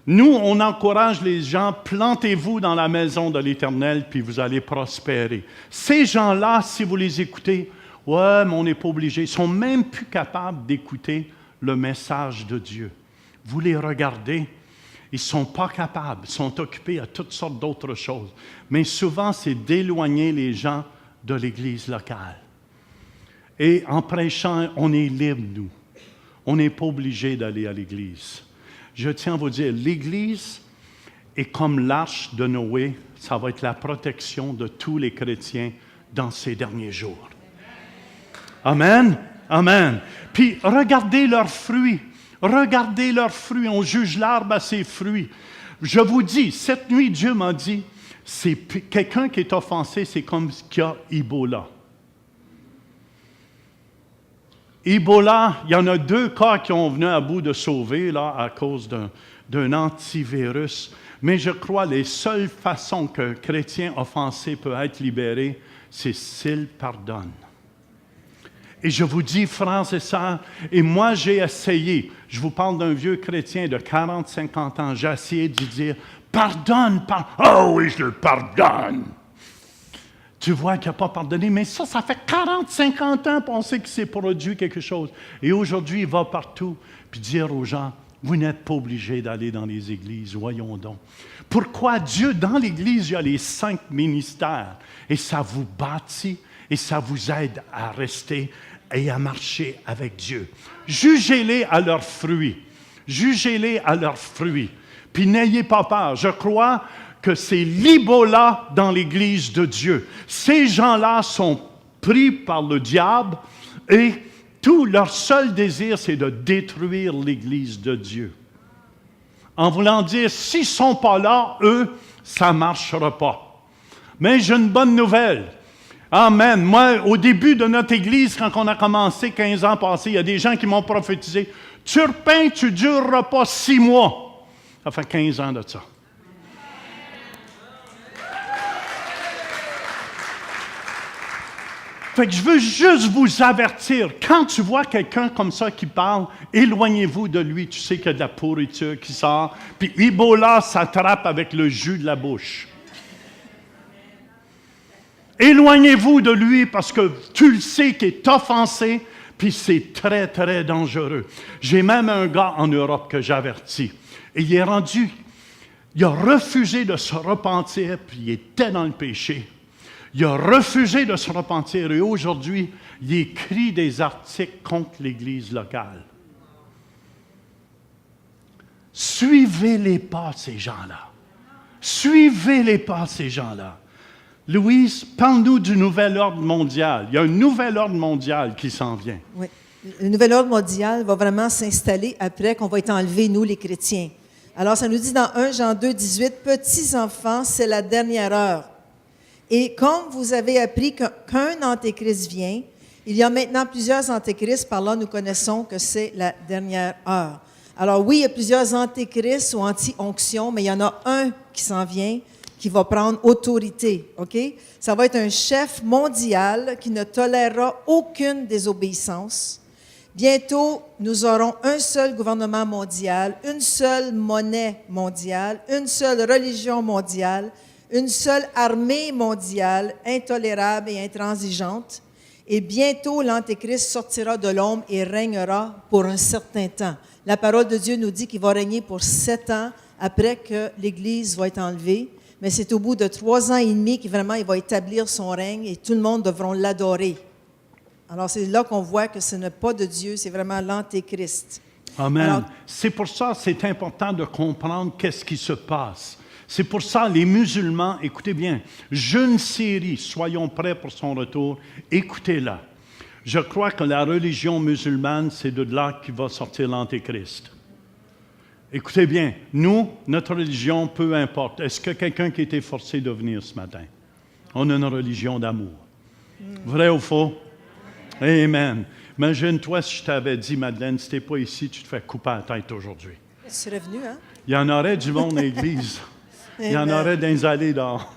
Nous, on encourage les gens, plantez-vous dans la maison de l'Éternel, puis vous allez prospérer. Ces gens-là, si vous les écoutez, ouais, mais on n'est pas obligé. Ils sont même plus capables d'écouter le message de Dieu. Vous les regardez, ils ne sont pas capables, ils sont occupés à toutes sortes d'autres choses. Mais souvent, c'est d'éloigner les gens de l'Église locale. Et en prêchant, on est libre, nous. On n'est pas obligé d'aller à l'Église. Je tiens à vous dire, l'Église est comme l'arche de Noé. Ça va être la protection de tous les chrétiens dans ces derniers jours. Amen. Amen. Puis, regardez leurs fruits. Regardez leurs fruits. On juge l'arbre à ses fruits. Je vous dis, cette nuit, Dieu m'a dit, c'est quelqu'un qui est offensé, c'est comme qui a Ebola. Ebola, il y en a 2 cas qui ont venu à bout de sauver là, à cause d'un antivirus. Mais je crois que les seules façons qu'un chrétien offensé peut être libéré, c'est s'il pardonne. Et je vous dis, frères et sœurs, et moi j'ai essayé, je vous parle d'un vieux chrétien de 40, 50 ans, j'ai essayé de lui dire, pardonne, oh oui, je le pardonne. Tu vois qu'il n'a pas pardonné, mais ça fait 40, 50 ans qu'on sait qu'il s'est produit quelque chose. Et aujourd'hui, il va partout, puis dire aux gens, vous n'êtes pas obligés d'aller dans les églises, voyons donc. Pourquoi Dieu, dans l'Église, il y a les 5 ministères, et ça vous bâtit, et ça vous aide à rester et à marcher avec Dieu. Jugez-les à leurs fruits. Jugez-les à leurs fruits. Puis n'ayez pas peur. Je crois que c'est l'Ebola dans l'Église de Dieu. Ces gens-là sont pris par le diable et tout leur seul désir, c'est de détruire l'Église de Dieu. En voulant dire, s'ils ne sont pas là, eux, ça ne marchera pas. Mais j'ai une bonne nouvelle. Amen. Moi, au début de notre Église, quand on a commencé 15 ans passés, il y a des gens qui m'ont prophétisé, « Turpin, tu ne dureras pas 6 mois. » Ça fait 15 ans de ça. Fait que je veux juste vous avertir, quand tu vois quelqu'un comme ça qui parle, éloignez-vous de lui, tu sais qu'il y a de la pourriture qui sort, puis Ebola s'attrape avec le jus de la bouche. Éloignez-vous de lui parce que tu le sais qu'il est offensé, puis c'est très, très dangereux. J'ai même un gars en Europe que j'avertis. Et il a refusé de se repentir, puis il était dans le péché. Il a refusé de se repentir et aujourd'hui, il écrit des articles contre l'Église locale. Suivez les pas de ces gens-là. Suivez les pas de ces gens-là. Louise, parle-nous du nouvel ordre mondial. Il y a un nouvel ordre mondial qui s'en vient. Oui. Le nouvel ordre mondial va vraiment s'installer après qu'on va être enlevés, nous, les chrétiens. Alors, ça nous dit dans 1 Jean 2, 18, « Petits enfants, c'est la dernière heure. Et comme vous avez appris qu'un antéchrist vient, il y a maintenant plusieurs antéchrists, par là nous connaissons que c'est la dernière heure. » Alors oui, il y a plusieurs antéchrists ou anti-onctions, mais il y en a un qui s'en vient, qui va prendre autorité, OK? Ça va être un chef mondial qui ne tolérera aucune désobéissance. Bientôt, nous aurons un seul gouvernement mondial, une seule monnaie mondiale, une seule religion mondiale, une seule armée mondiale, intolérable et intransigeante. Et bientôt, l'Antéchrist sortira de l'ombre et régnera pour un certain temps. La parole de Dieu nous dit qu'il va régner pour 7 ans après que l'Église va être enlevée. Mais c'est au bout de 3 ans et demi qu'il vraiment il va établir son règne et tout le monde devront l'adorer. Alors, c'est là qu'on voit que ce n'est pas de Dieu, c'est vraiment l'Antéchrist. Amen. Alors, c'est pour ça que c'est important de comprendre qu'est-ce qui se passe. C'est pour ça les musulmans, écoutez bien, jeune Syrie, soyons prêts pour son retour, écoutez-la. Je crois que la religion musulmane, c'est de là qu'il va sortir l'Antéchrist. Écoutez bien, nous, notre religion, peu importe. Est-ce que quelqu'un qui a été forcé de venir ce matin? On a une religion d'amour. Vrai ou faux? Amen. Imagine-toi si je t'avais dit, Madeleine, si tu n'es pas ici, tu te fais couper la tête aujourd'hui. tu serais venu, hein? Il y en aurait du monde à l'église. Il y en aurait dans les allées dehors.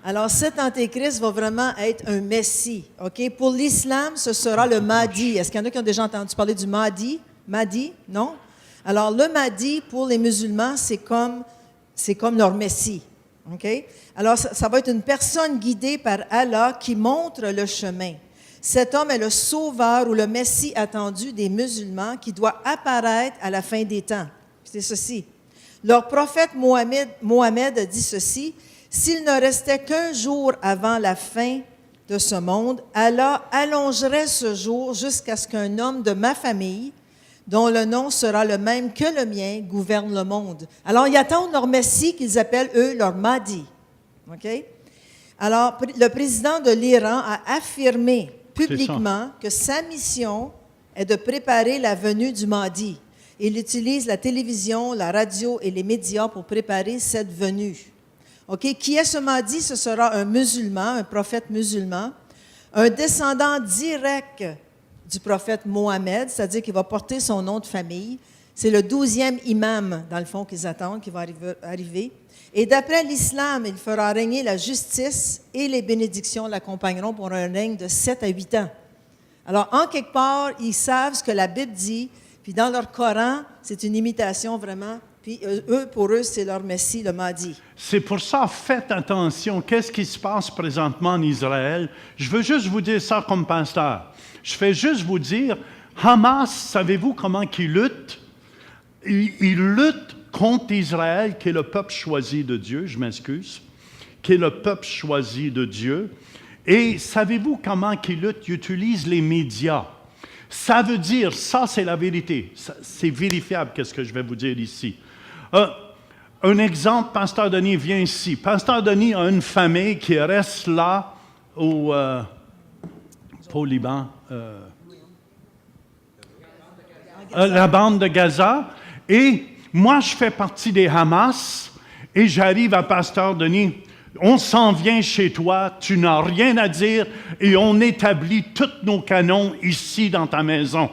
Alors, cet Antéchrist va vraiment être un Messie. OK? Pour l'islam, ce sera le Mahdi. Est-ce qu'il y en a qui ont déjà entendu parler du Mahdi? Mahdi? Non? Alors, le Mahdi, pour les musulmans, c'est comme leur Messie. OK? Alors, ça va être une personne guidée par Allah qui montre le chemin. Cet homme est le sauveur ou le Messie attendu des musulmans qui doit apparaître à la fin des temps. C'est ceci. Leur prophète Mohammed a dit ceci: « S'il ne restait qu'un jour avant la fin de ce monde, Allah allongerait ce jour jusqu'à ce qu'un homme de ma famille, dont le nom sera le même que le mien, gouverne le monde. » Alors, ils attendent leur Messie qu'ils appellent, eux, leur Mahdi. OK? Alors, le président de l'Iran a affirmé publiquement que sa mission est de préparer la venue du Mahdi. Il utilise la télévision, la radio et les médias pour préparer cette venue. OK? Qui est ce Mahdi? Ce sera un musulman, un prophète musulman, un descendant direct du prophète Mohammed, c'est-à-dire qu'il va porter son nom de famille. C'est le 12e imam, dans le fond, qu'ils attendent, qui va arriver. Et d'après l'islam, il fera régner la justice et les bénédictions l'accompagneront pour un règne de 7 à 8 ans. Alors, en quelque part, ils savent ce que la Bible dit, puis dans leur Coran, c'est une imitation vraiment. Puis pour eux, c'est leur Messie, le Mahdi. C'est pour ça, faites attention. Qu'est-ce qui se passe présentement en Israël? Je veux juste vous dire ça comme pasteur. Je fais juste vous dire, Hamas, savez-vous comment ils luttent? Ils luttent contre Israël, qui est le peuple choisi de Dieu, je m'excuse, qui est le peuple choisi de Dieu. Et savez-vous comment ils luttent? Ils utilisent les médias. Ça veut dire, ça c'est la vérité, c'est vérifiable qu'est-ce que je vais vous dire ici. Un exemple, Pasteur Denis vient ici. Pasteur Denis a une famille qui reste là au Liban, la bande de Gaza, et moi je fais partie des Hamas, et j'arrive à Pasteur Denis. On s'en vient chez toi, tu n'as rien à dire, et on établit tous nos canons ici dans ta maison.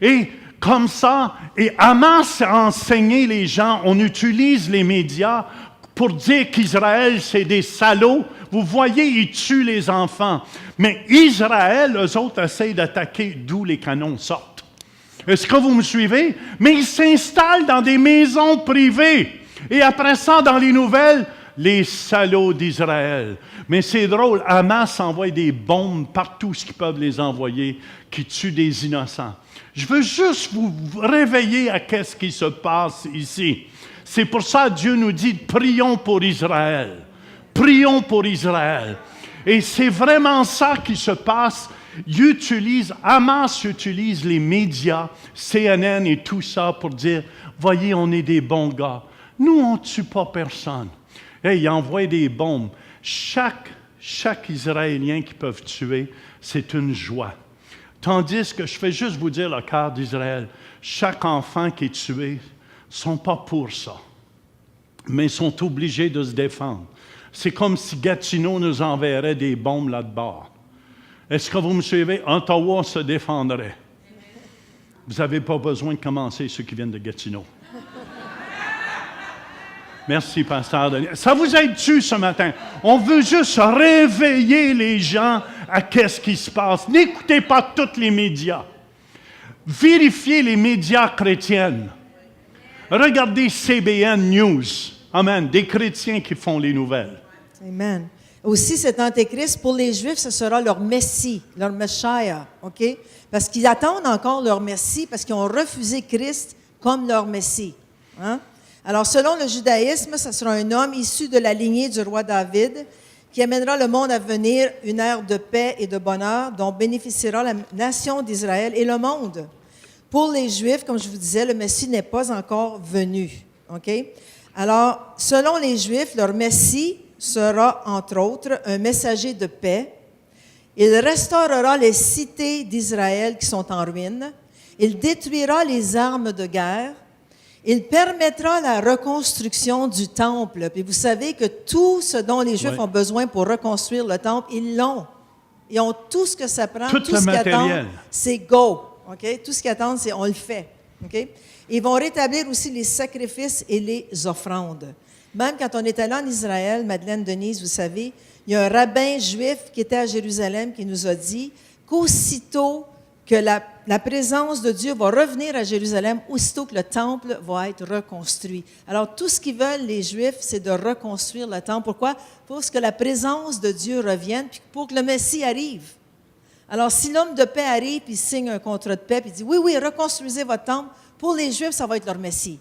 Et comme ça, et Hamas a enseigné les gens, on utilise les médias pour dire qu'Israël, c'est des salauds. Vous voyez, ils tuent les enfants. Mais Israël, eux autres, essayent d'attaquer d'où les canons sortent. Est-ce que vous me suivez? Mais ils s'installent dans des maisons privées. Et après ça, dans les nouvelles, les salauds d'Israël. Mais c'est drôle, Hamas envoie des bombes partout où ils peuvent les envoyer, qui tuent des innocents. Je veux juste vous réveiller à qu'est-ce qui se passe ici. C'est pour ça que Dieu nous dit, prions pour Israël. Prions pour Israël. Et c'est vraiment ça qui se passe. Hamas utilise les médias, CNN et tout ça pour dire, voyez, on est des bons gars. Nous, on ne tue pas personne. Hey, ils envoient des bombes. Chaque Israélien qu'ils peuvent tuer, c'est une joie. Tandis que je fais juste vous dire le cœur d'Israël. Chaque enfant qui est tué, ne sont pas pour ça. Mais ils sont obligés de se défendre. C'est comme si Gatineau nous enverrait des bombes là-bas. Est-ce que vous me suivez? Ottawa se défendrait. Vous n'avez pas besoin de commencer, ceux qui viennent de Gatineau. Merci, Pasteur Denis. Ça vous aide-tu ce matin? On veut juste réveiller les gens à qu'est-ce qui se passe. N'écoutez pas tous les médias. Vérifiez les médias chrétiens. Regardez CBN News. Amen. Des chrétiens qui font les nouvelles. Amen. Aussi, cet Antéchrist, pour les Juifs, ce sera leur Messie, leur Messiah, OK? Parce qu'ils attendent encore leur Messie, parce qu'ils ont refusé Christ comme leur Messie. Hein? Alors, selon le judaïsme, ce sera un homme issu de la lignée du roi David qui amènera le monde à venir une ère de paix et de bonheur dont bénéficiera la nation d'Israël et le monde. Pour les Juifs, comme je vous disais, le Messie n'est pas encore venu. OK? Alors, selon les Juifs, leur Messie sera, entre autres, un messager de paix. Il restaurera les cités d'Israël qui sont en ruine. Il détruira les armes de guerre. Il permettra la reconstruction du temple. Puis vous savez que tout ce dont les Juifs ont besoin pour reconstruire le temple, ils l'ont. Ils ont tout ce que ça prend. Tout ce le qu'ils matériel. attendent, c'est go. Okay? Tout ce qu'ils attendent, c'est on le fait. Okay? Ils vont rétablir aussi les sacrifices et les offrandes. Même quand on est allé en Israël, Madeleine, Denise, vous savez, il y a un rabbin juif qui était à Jérusalem qui nous a dit qu'aussitôt que la présence de Dieu va revenir à Jérusalem, aussitôt que le temple va être reconstruit. Alors, tout ce qu'ils veulent, les Juifs, c'est de reconstruire le temple. Pourquoi? Pour que la présence de Dieu revienne, puis pour que le Messie arrive. Alors, si l'homme de paix arrive, puis signe un contrat de paix, puis dit, oui, reconstruisez votre temple, pour les Juifs, ça va être leur Messie.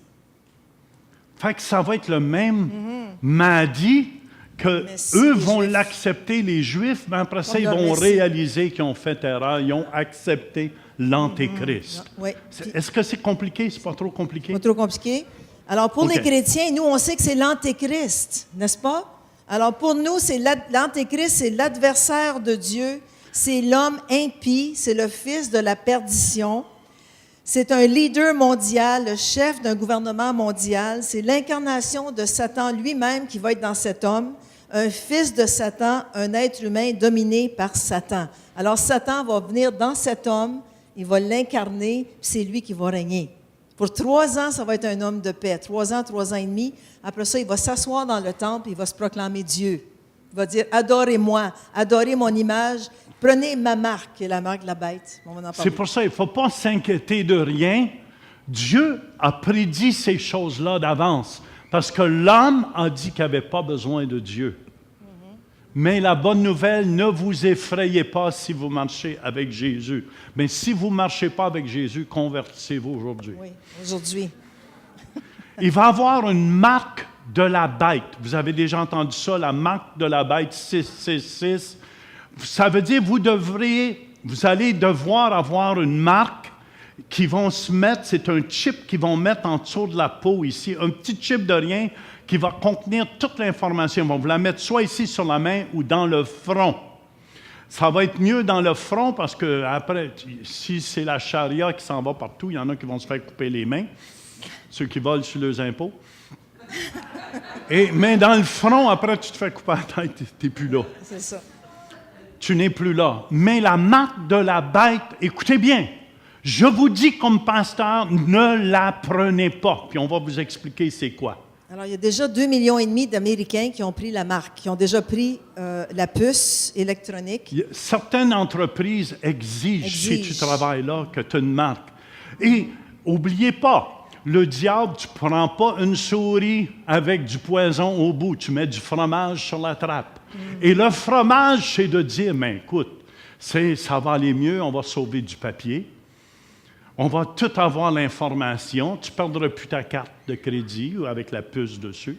Fait que ça va être le même Mahdi que eux vont l'accepter, les Juifs, mais après ça, ils vont réaliser qu'ils ont fait erreur, ils ont accepté l'Antéchrist. Oui. Est-ce que c'est compliqué? C'est pas trop compliqué? Pas trop compliqué. Alors, pour les chrétiens, nous, on sait que c'est l'Antéchrist, n'est-ce pas? Alors, pour nous, l'Antéchrist, c'est l'adversaire de Dieu, c'est l'homme impie, c'est le fils de la perdition. C'est un leader mondial, le chef d'un gouvernement mondial. C'est l'incarnation de Satan lui-même qui va être dans cet homme, un fils de Satan, un être humain dominé par Satan. Alors, Satan va venir dans cet homme, il va l'incarner, puis c'est lui qui va régner. Pour 3 ans, ça va être un homme de paix. 3 ans et demi. Après ça, il va s'asseoir dans le temple, il va se proclamer Dieu. Il va dire, adorez-moi, adorez mon image. Prenez ma marque, qui est la marque de la bête. C'est pour ça qu'il ne faut pas s'inquiéter de rien. Dieu a prédit ces choses-là d'avance, parce que l'homme a dit qu'il n'avait pas besoin de Dieu. Mais la bonne nouvelle, ne vous effrayez pas si vous marchez avec Jésus. Mais si vous ne marchez pas avec Jésus, convertissez-vous aujourd'hui. Oui, aujourd'hui. Il va y avoir une marque de la bête. Vous avez déjà entendu ça, la marque de la bête 666. Ça veut dire vous allez devoir avoir une marque qui vont se mettre, c'est un chip qu'ils vont mettre en dessous de la peau ici, un petit chip de rien qui va contenir toute l'information. Ils vont vous la mettre soit ici sur la main ou dans le front. Ça va être mieux dans le front parce que après, si c'est la charia qui s'en va partout, il y en a qui vont se faire couper les mains, ceux qui volent sur leurs impôts. Mais dans le front, après, tu te fais couper la tête, tu n'es plus là. C'est ça. Tu n'es plus là. Mais la marque de la bête, écoutez bien, je vous dis comme pasteur, ne la prenez pas. Puis on va vous expliquer c'est quoi. Alors, il y a déjà 2,5 millions d'Américains qui ont pris la marque, qui ont déjà pris la puce électronique. Certaines entreprises exigent, si tu travailles là, que tu aies une marque. Et n'oubliez pas, le diable, tu ne prends pas une souris avec du poison au bout, tu mets du fromage sur la trappe. Et le fromage, c'est de dire, mais écoute, ça va aller mieux, on va sauver du papier, on va tout avoir l'information, tu ne perdras plus ta carte de crédit ou avec la puce dessus.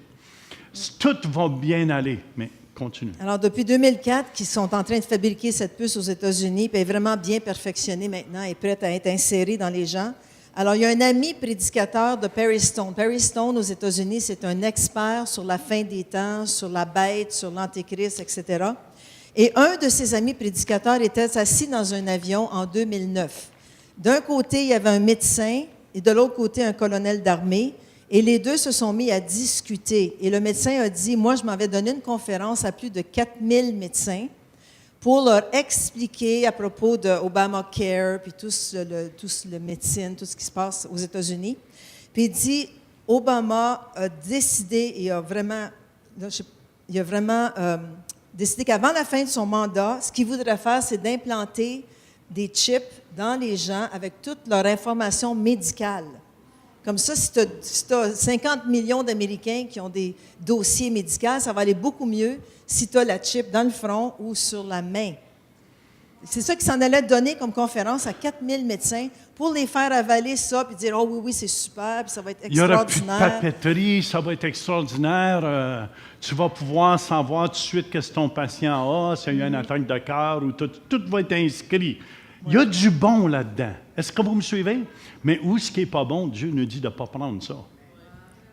Tout va bien aller, mais continue. Alors, depuis 2004, qu'ils sont en train de fabriquer cette puce aux États-Unis, puis elle est vraiment bien perfectionnée maintenant, et prête à être insérée dans les gens. Alors, il y a un ami prédicateur de Perry Stone. Perry Stone, aux États-Unis, c'est un expert sur la fin des temps, sur la bête, sur l'Antéchrist, etc. Et un de ses amis prédicateurs était assis dans un avion en 2009. D'un côté, il y avait un médecin et de l'autre côté, un colonel d'armée. Et les deux se sont mis à discuter. Et le médecin a dit, moi, je m'avais donné une conférence à plus de 4000 médecins pour leur expliquer à propos de Obamacare, puis tout le médecine, tout ce qui se passe aux États-Unis. Puis il dit, Obama a décidé, il a vraiment décidé qu'avant la fin de son mandat, ce qu'il voudrait faire, c'est d'implanter des chips dans les gens avec toute leur information médicale. Comme ça, si tu as 50 millions d'Américains qui ont des dossiers médicaux, ça va aller beaucoup mieux si tu as la chip dans le front ou sur la main. C'est ça qui s'en allait donner comme conférence à 4000 médecins pour les faire avaler ça puis dire « Oh oui, c'est super, puis ça va être extraordinaire. » Il n'y aura plus de papeterie, ça va être extraordinaire. Tu vas pouvoir savoir tout de suite qu'est-ce que ton patient a, s'il y a une attaque de cœur, ou tout va être inscrit. Il y a du bon là-dedans. Est-ce que vous me suivez? Mais où ce qui n'est pas bon, Dieu nous dit de ne pas prendre ça.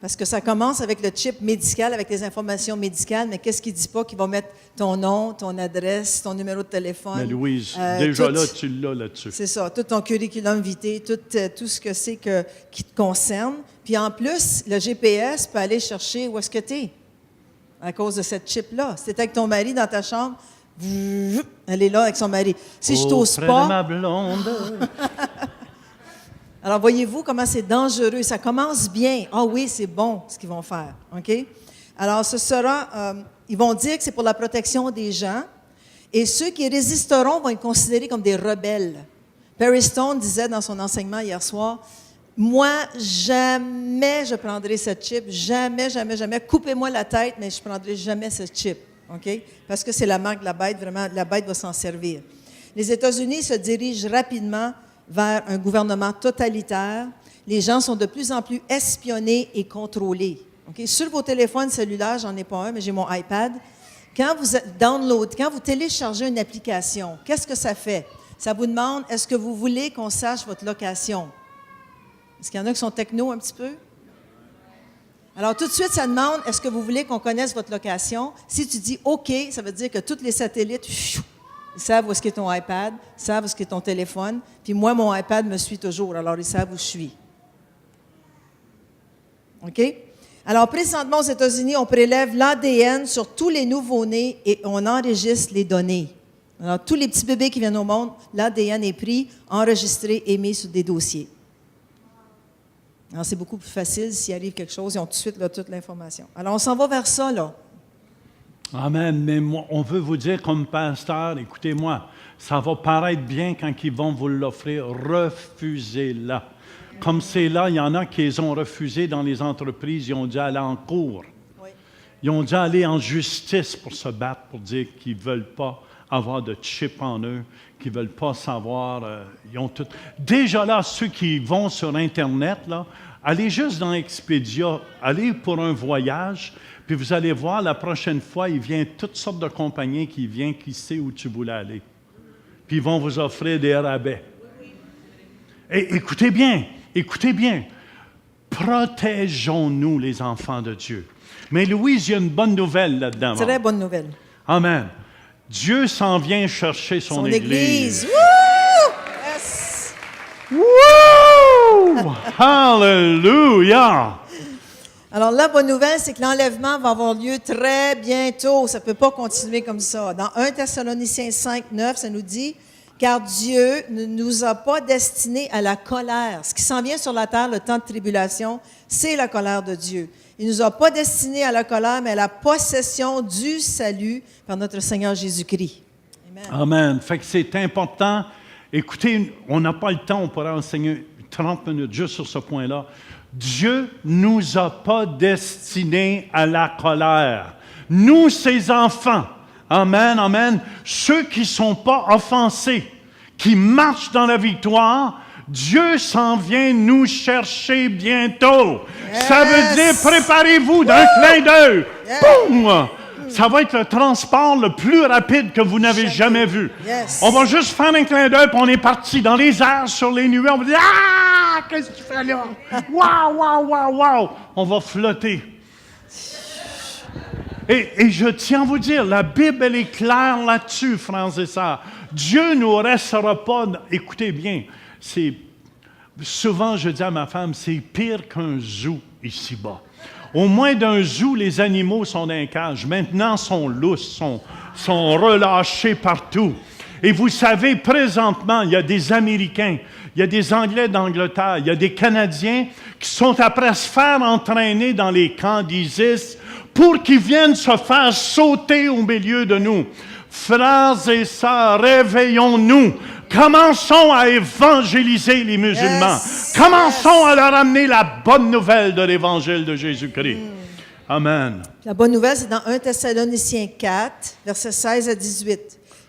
Parce que ça commence avec le chip médical, avec les informations médicales, mais qu'est-ce qu'il ne dit pas qu'il va mettre ton nom, ton adresse, ton numéro de téléphone? Mais Louise, déjà là, tu l'as là-dessus. C'est ça, tout ton curriculum vitae, tout ce que c'est qui te concerne. Puis en plus, le GPS peut aller chercher où est-ce que tu es à cause de cette chip-là. Si tu es avec ton mari dans ta chambre, elle est là avec son mari. Si je t'ose pas... de ma blonde. Alors, voyez-vous comment c'est dangereux. Ça commence bien. Ah oui, c'est bon ce qu'ils vont faire. OK? Alors, ce sera... ils vont dire que c'est pour la protection des gens. Et ceux qui résisteront vont être considérés comme des rebelles. Perry Stone disait dans son enseignement hier soir, « Moi, jamais je prendrai cette chip. Jamais, jamais, jamais. Coupez-moi la tête, mais je ne prendrai jamais cette chip. » OK? Parce que c'est la marque de la bête. Vraiment, la bête va s'en servir. Les États-Unis se dirigent rapidement vers un gouvernement totalitaire. Les gens sont de plus en plus espionnés et contrôlés. Okay? Sur vos téléphones cellulaires, j'en ai pas un, mais j'ai mon iPad. Quand vous téléchargez une application, qu'est-ce que ça fait? Ça vous demande, est-ce que vous voulez qu'on sache votre location? Est-ce qu'il y en a qui sont techno un petit peu? Alors, tout de suite, ça demande, est-ce que vous voulez qu'on connaisse votre location? Si tu dis OK, ça veut dire que tous les satellites... Ils savent où est-ce qu'est ton iPad, ils savent où est-ce qu'est ton téléphone. Puis moi, mon iPad me suit toujours, alors ils savent où je suis. OK? Alors, présentement, aux États-Unis, on prélève l'ADN sur tous les nouveau-nés et on enregistre les données. Alors, tous les petits bébés qui viennent au monde, l'ADN est pris, enregistré et mis sur des dossiers. Alors, c'est beaucoup plus facile s'il arrive quelque chose, ils ont tout de suite là, toute l'information. Alors, on s'en va vers ça, là. Amen. Mais moi, on veut vous dire comme pasteur, écoutez-moi, ça va paraître bien quand ils vont vous l'offrir. Refusez-la. Comme c'est là, il y en a qui les ont refusés dans les entreprises, ils ont dû aller en cours. Oui. Ils ont dû aller en justice pour se battre, pour dire qu'ils ne veulent pas avoir de chip en eux, qu'ils ne veulent pas savoir. Ils ont tout. Déjà là, ceux qui vont sur Internet, là, allez juste dans Expedia, allez pour un voyage, puis vous allez voir, la prochaine fois, il vient toutes sortes de compagnies qui viennent, qui sait où tu voulais aller. Puis ils vont vous offrir des rabais. Et écoutez bien, protégeons-nous les enfants de Dieu. Mais Louise, il y a une bonne nouvelle là-dedans. Très bonne nouvelle. Amen. Dieu s'en vient chercher son Église. Woo! Yes! Woo! Hallelujah! Alors, la bonne nouvelle, c'est que l'enlèvement va avoir lieu très bientôt. Ça ne peut pas continuer comme ça. Dans 1 Thessaloniciens 5, 9, ça nous dit « Car Dieu ne nous a pas destinés à la colère. » Ce qui s'en vient sur la terre, le temps de tribulation, c'est la colère de Dieu. Il ne nous a pas destinés à la colère, mais à la possession du salut par notre Seigneur Jésus-Christ. Amen. Amen. Fait que c'est important. Écoutez, on n'a pas le temps, on pourrait enseigner 30 minutes juste sur ce point-là. Dieu nous a pas destinés à la colère. Nous, ses enfants, amen, amen, ceux qui ne sont pas offensés, qui marchent dans la victoire, Dieu s'en vient nous chercher bientôt. Yes. Ça veut dire, préparez-vous d'un clin d'œil. Yes. Boum! Ça va être le transport le plus rapide que vous n'avez jamais vu. Yes. On va juste faire un clin d'œil, puis on est parti dans les airs, sur les nuées. On va dire, ah, qu'est-ce qu'il fait là? Waouh, waouh, waouh, waouh! On va flotter. Et je tiens à vous dire, la Bible, elle est claire là-dessus, frères et sœurs. Dieu ne nous restera pas... Écoutez bien, souvent je dis à ma femme, c'est pire qu'un zoo ici-bas. Au moins d'un zoo, les animaux sont dans un cage. Maintenant, ils sont lousses, sont relâchés partout. Et vous savez, présentement, il y a des Américains, il y a des Anglais d'Angleterre, il y a des Canadiens qui sont après se faire entraîner dans les camps d'ISIS pour qu'ils viennent se faire sauter au milieu de nous. Frères et sœurs, réveillons-nous. Commençons à évangéliser les musulmans. Yes. Commençons à leur amener la bonne nouvelle de l'évangile de Jésus-Christ. Amen. La bonne nouvelle, c'est dans 1 Thessaloniciens 4, versets 16 à 18.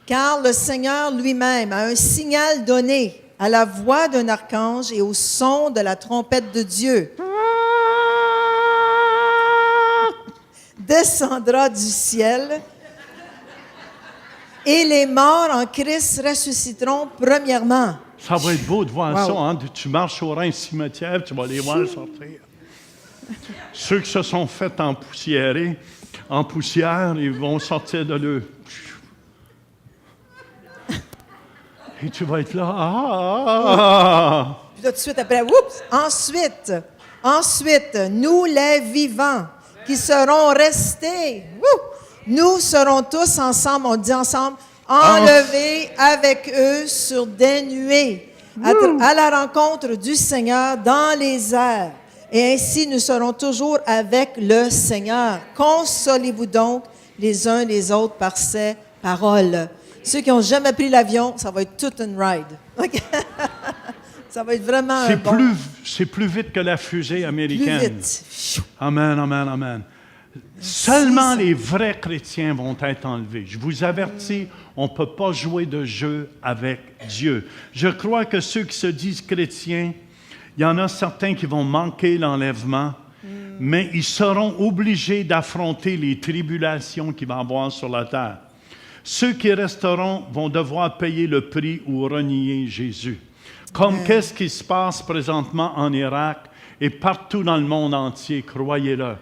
Car le Seigneur lui-même a un signal donné à la voix d'un archange et au son de la trompette de Dieu. Descendra du ciel et les morts en Christ ressusciteront premièrement. Ça va être beau de voir Wow. ça. Hein? Tu marches au Rhin cimetière, tu vas les voir sortir. Ceux qui se sont fait empoussiérer, en poussière, ils vont sortir de l'eux. Et tu vas être là. Puis là, tout de suite après, ensuite, nous les vivants qui serons restés, nous serons tous ensemble, on dit ensemble, enlevés avec eux sur des nuées, à la rencontre du Seigneur dans les airs. Et ainsi, nous serons toujours avec le Seigneur. Consolez-vous donc les uns les autres par ces paroles. Ceux qui n'ont jamais pris l'avion, ça va être toute une ride. Okay? Ça va être vraiment C'est plus vite que la fusée plus américaine. vite. Amen, amen, amen. Seulement les vrais chrétiens vont être enlevés. Je vous avertis, on ne peut pas jouer de jeu avec Dieu. Je crois que ceux qui se disent chrétiens, il y en a certains qui vont manquer l'enlèvement, mais ils seront obligés d'affronter les tribulations qu'il va y avoir sur la terre. Ceux qui resteront vont devoir payer le prix ou renier Jésus. Comme qu'est-ce qui se passe présentement en Irak et partout dans le monde entier, croyez-le.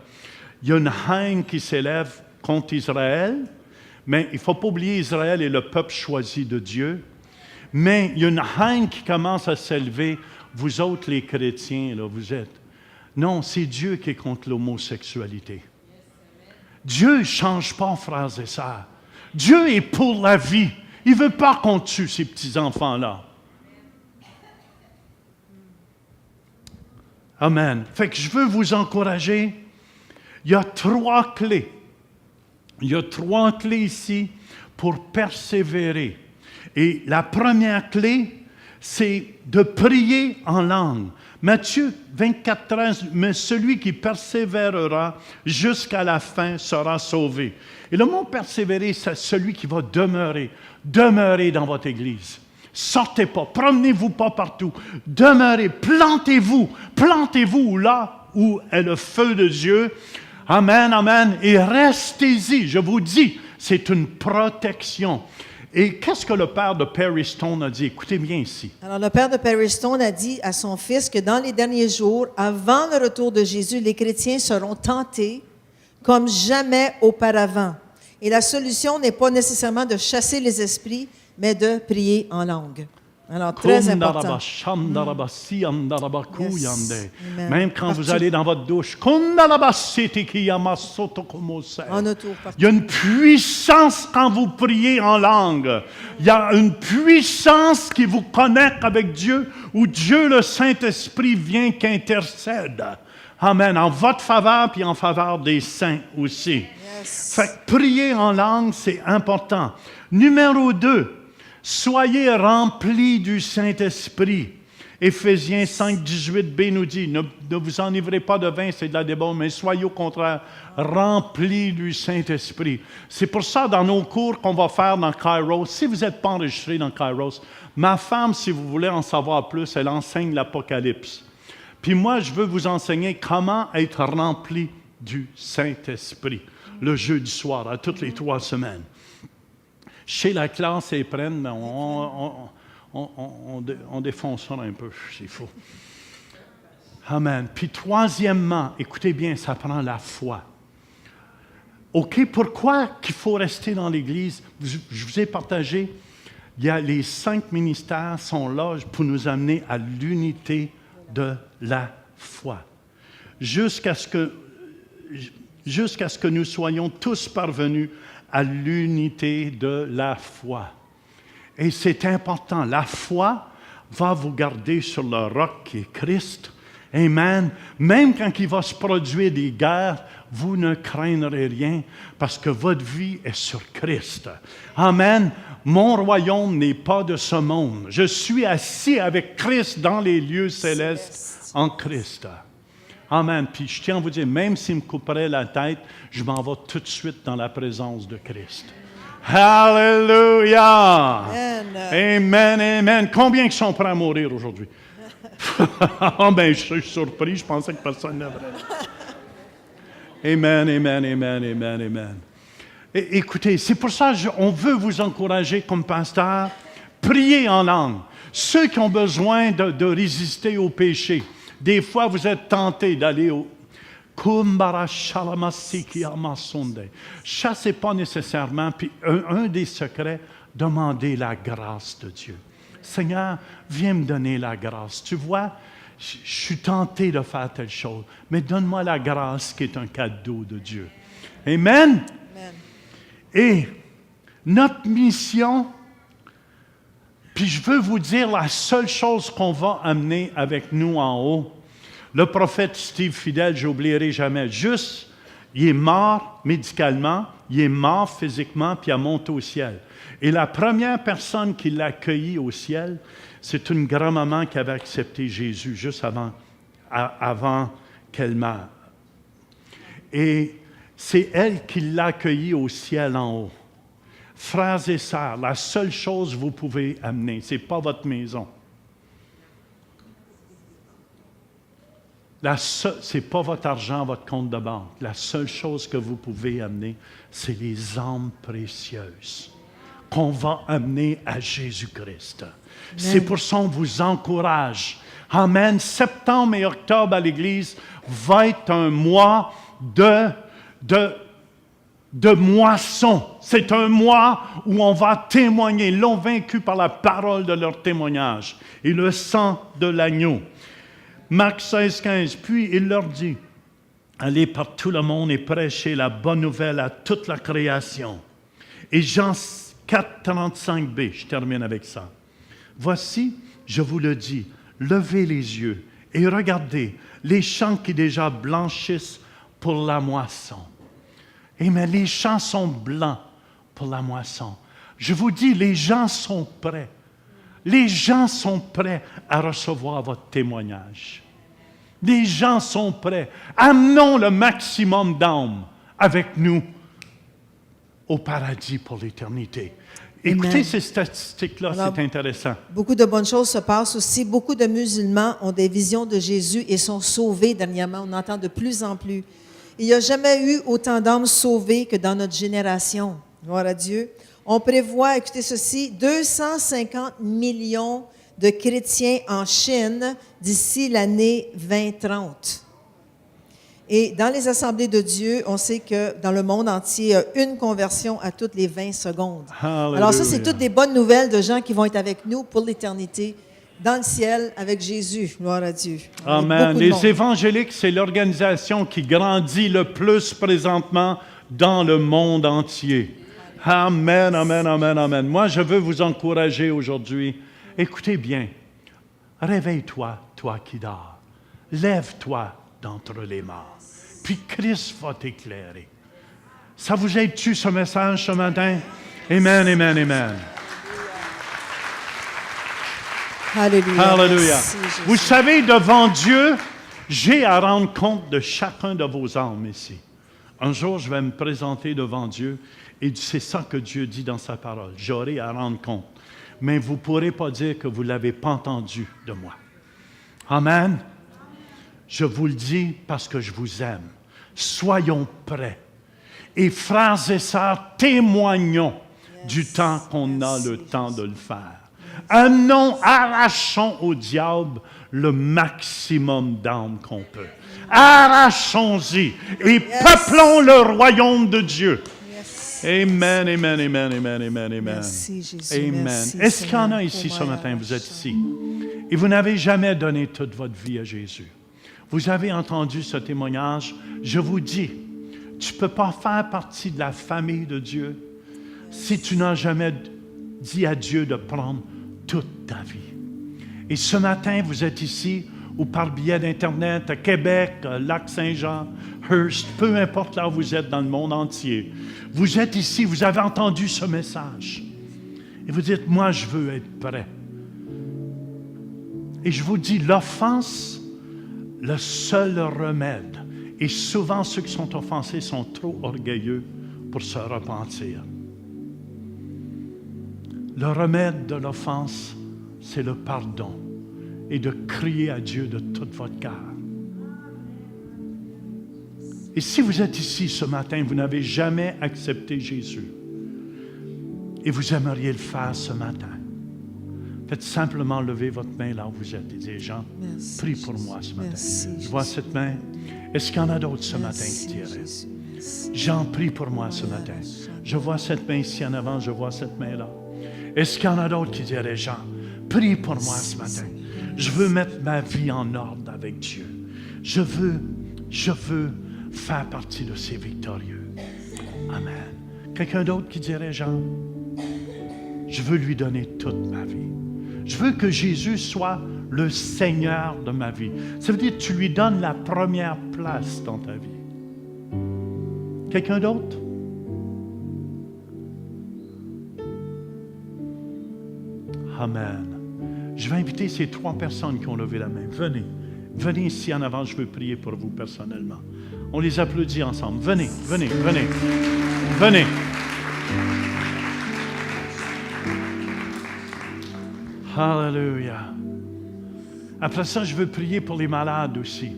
Il y a une haine qui s'élève contre Israël, mais il ne faut pas oublier Israël est le peuple choisi de Dieu. Mais il y a une haine qui commence à s'élever. Vous autres, les chrétiens, là, vous êtes... Non, c'est Dieu qui est contre l'homosexualité. Dieu ne change pas, frères et sœurs. Dieu est pour la vie. Il ne veut pas qu'on tue ces petits-enfants-là. Amen. Fait que je veux vous encourager. Il y a 3 clés. Il y a 3 clés ici pour persévérer. Et la première clé, c'est de prier en langue. Matthieu 24, 13, mais celui qui persévérera jusqu'à la fin sera sauvé. Et le mot persévérer, c'est celui qui va demeurer. Demeurez dans votre église. Sortez pas, promenez-vous pas partout. Demeurez, plantez-vous là où est le feu de Dieu. Amen, amen. Et restez-y, je vous dis, c'est une protection. Et qu'est-ce que le père de Perry Stone a dit? Écoutez bien ici. Alors, le père de Perry Stone a dit à son fils que dans les derniers jours, avant le retour de Jésus, les chrétiens seront tentés comme jamais auparavant. Et la solution n'est pas nécessairement de chasser les esprits, mais de prier en langue. Alors, très important. Même quand vous allez dans votre douche, En autour, partout. il y a une puissance quand vous priez en langue. Il y a une puissance qui vous connecte avec Dieu, où Dieu, le Saint-Esprit, vient qu'intercède. Amen. En votre faveur, puis en faveur des saints aussi. Yes. Fait que prier en langue, c'est important. Numéro 2, soyez remplis du Saint-Esprit. Éphésiens 5, 18b nous dit, ne vous enivrez pas de vin, c'est de la débauche, mais soyez au contraire remplis du Saint-Esprit. C'est pour ça, dans nos cours qu'on va faire dans Kairos, si vous n'êtes pas enregistré dans Kairos, ma femme, si vous voulez en savoir plus, elle enseigne l'Apocalypse. Puis moi, je veux vous enseigner comment être rempli du Saint-Esprit, le jeudi soir, à toutes les 3 semaines. Chez la classe, ils prennent, mais on défonce ça un peu, s'il faut. Amen. Puis troisièmement, écoutez bien, ça prend la foi. OK, pourquoi qu'il faut rester dans l'Église? Je vous ai partagé, les 5 ministères sont là pour nous amener à l'unité de la foi. Jusqu'à ce que nous soyons tous parvenus à l'unité de la foi. Et c'est important. La foi va vous garder sur le roc qui est Christ. Amen. Même quand il va se produire des guerres, vous ne craindrez rien parce que votre vie est sur Christ. Amen. Mon royaume n'est pas de ce monde. Je suis assis avec Christ dans les lieux célestes en Christ. Amen. Puis je tiens à vous dire, même s'il me couperait la tête, je m'en vais tout de suite dans la présence de Christ. Hallelujah! Amen, amen. Combien qui sont prêts à mourir aujourd'hui? Ben, je suis surpris, je pensais que personne n'avait. Amen, amen, amen, amen, amen. Écoutez, c'est pour ça qu'on veut vous encourager comme pasteur, priez en langue. Ceux qui ont besoin de résister au péché, des fois vous êtes tentés d'aller au... Chassez pas nécessairement, puis un des secrets, demandez la grâce de Dieu. Seigneur, viens me donner la grâce. Tu vois, je suis tenté de faire telle chose, mais donne-moi la grâce qui est un cadeau de Dieu. Amen? Amen. Et notre mission, puis je veux vous dire la seule chose qu'on va amener avec nous en haut, le prophète Steve Fidel, je n'oublierai jamais, juste, il est mort médicalement, il est mort physiquement, puis il a monté au ciel. Et la première personne qui l'a accueilli au ciel, c'est une grand-maman qui avait accepté Jésus juste avant qu'elle meure. Et c'est elle qui l'a accueilli au ciel en haut. Frères et sœurs, la seule chose que vous pouvez amener, ce n'est pas votre maison. Ce n'est pas votre argent, votre compte de banque. La seule chose que vous pouvez amener, c'est les âmes précieuses qu'on va amener à Jésus-Christ. C'est pour ça qu'on vous encourage. Amen. Septembre et octobre à l'Église va être un mois de moisson. C'est un mois où on va témoigner, l'ont vaincu par la parole de leur témoignage et le sang de l'agneau. Marc 16, 15, puis il leur dit, allez par tout le monde et prêchez la bonne nouvelle à toute la création. Et Jean 4, 35b, je termine avec ça. Voici, je vous le dis, levez les yeux et regardez les champs qui déjà blanchissent pour la moisson. Eh bien, les champs sont blancs pour la moisson. Je vous dis, les gens sont prêts. Les gens sont prêts à recevoir votre témoignage. Les gens sont prêts. Amenons le maximum d'âmes avec nous au paradis pour l'éternité. Écoutez ces statistiques-là, c'est intéressant. Beaucoup de bonnes choses se passent aussi. Beaucoup de musulmans ont des visions de Jésus et sont sauvés dernièrement. On entend de plus en plus. Il n'y a jamais eu autant d'âmes sauvées que dans notre génération. Gloire à Dieu. On prévoit, écoutez ceci, 250 millions de chrétiens en Chine d'ici l'année 2030. Et dans les assemblées de Dieu, on sait que dans le monde entier, il y a une conversion à toutes les 20 secondes. Hallelujah. Alors ça, c'est toutes des bonnes nouvelles de gens qui vont être avec nous pour l'éternité, dans le ciel, avec Jésus. Gloire à Dieu. Amen. Les évangéliques, c'est l'organisation qui grandit le plus présentement dans le monde entier. Amen, amen, amen, amen. Moi, je veux vous encourager aujourd'hui. Écoutez bien. Réveille-toi, toi qui dors. Lève-toi d'entre les morts. Puis Christ va t'éclairer. Ça vous aide-tu, ce message, ce matin? Amen, amen, amen. Alléluia. Alléluia. Merci, Jésus. Vous savez, devant Dieu, j'ai à rendre compte de chacun de vos âmes ici. Un jour, je vais me présenter devant Dieu et c'est ça que Dieu dit dans sa parole. J'aurai à rendre compte. Mais vous ne pourrez pas dire que vous ne l'avez pas entendu de moi. Amen. Je vous le dis parce que je vous aime. Soyons prêts. Et frères et sœurs, témoignons du temps qu'on a le temps de le faire. Amenons, arrachons au diable le maximum d'âmes qu'on peut. Arrachons-y et peuplons le royaume de Dieu. Amen, amen, amen, amen, amen, amen. Merci, Jésus. Amen. Merci, Est-ce qu'il y en a Seigneur. ici ce matin, vous êtes ici, et vous n'avez jamais donné toute votre vie à Jésus? Vous avez entendu ce témoignage? Je vous dis, tu ne peux pas faire partie de la famille de Dieu si tu n'as jamais dit à Dieu de prendre toute ta vie. Et ce matin, vous êtes ici, ou par biais d'Internet, à Québec, à Lac-Saint-Jean, Hearst, peu importe là où vous êtes dans le monde entier. Vous êtes ici, vous avez entendu ce message. Et vous dites, moi, je veux être prêt. Et je vous dis, l'offense, le seul remède, et souvent ceux qui sont offensés sont trop orgueilleux pour se repentir. Le remède de l'offense, c'est le pardon et de crier à Dieu de tout votre cœur. Et si vous êtes ici ce matin, vous n'avez jamais accepté Jésus et vous aimeriez le faire ce matin, faites simplement lever votre main là où vous êtes et dire, Jean, Merci, prie pour moi ce matin. Merci, Je vois cette main. Est-ce qu'il y en a d'autres ce matin qui diraient? Jean, prie pour moi ce matin. Je vois cette main ici en avant, je vois cette main là. Est-ce qu'il y en a d'autres qui diraient, Jean, prie pour moi ce matin. Je veux mettre ma vie en ordre avec Dieu. Je veux faire partie de ces victorieux. Amen. Quelqu'un d'autre qui dirait, Jean, je veux lui donner toute ma vie. Je veux que Jésus soit le Seigneur de ma vie. Ça veut dire que tu lui donnes la première place dans ta vie. Quelqu'un d'autre? Amen. Je vais inviter ces 3 personnes qui ont levé la main. Venez. Venez ici en avant, je veux prier pour vous personnellement. On les applaudit ensemble. Venez, venez, venez. Venez. Alléluia. Après ça, je veux prier pour les malades aussi.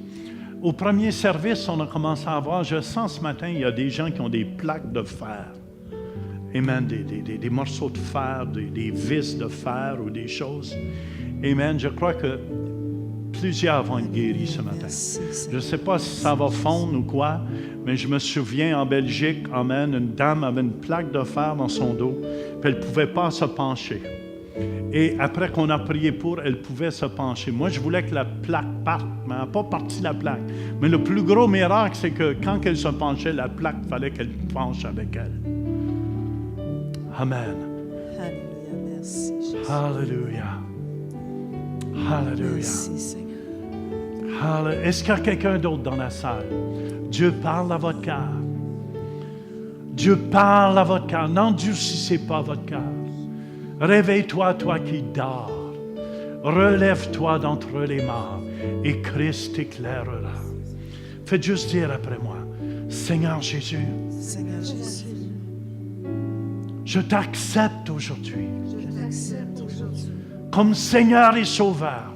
Au premier service, on a commencé à voir, je sens ce matin, il y a des gens qui ont des plaques de fer. Amen, des morceaux de fer, des vis de fer ou des choses. Amen, je crois que plusieurs vont être guéris ce matin. Je ne sais pas si ça va fondre ou quoi, mais je me souviens en Belgique, amen, une dame avait une plaque de fer dans son dos, puis elle ne pouvait pas se pencher. Et après qu'on a prié pour, elle pouvait se pencher. Moi, je voulais que la plaque parte, mais elle n'a pas parti la plaque. Mais le plus gros miracle, c'est que quand elle se penchait, la plaque, il fallait qu'elle penche avec elle. Amen. Alléluia. Merci, Jésus. Alléluia. Alléluia. Merci, Seigneur. Alléluia. Est-ce qu'il y a quelqu'un d'autre dans la salle? Dieu parle à votre cœur. Dieu parle à votre cœur. N'endurcissez pas votre cœur. Réveille-toi, toi qui dors. Relève-toi d'entre les morts et Christ t'éclairera. Faites juste dire après moi, Seigneur Jésus, Seigneur Jésus, je t'accepte aujourd'hui comme Seigneur et Sauveur.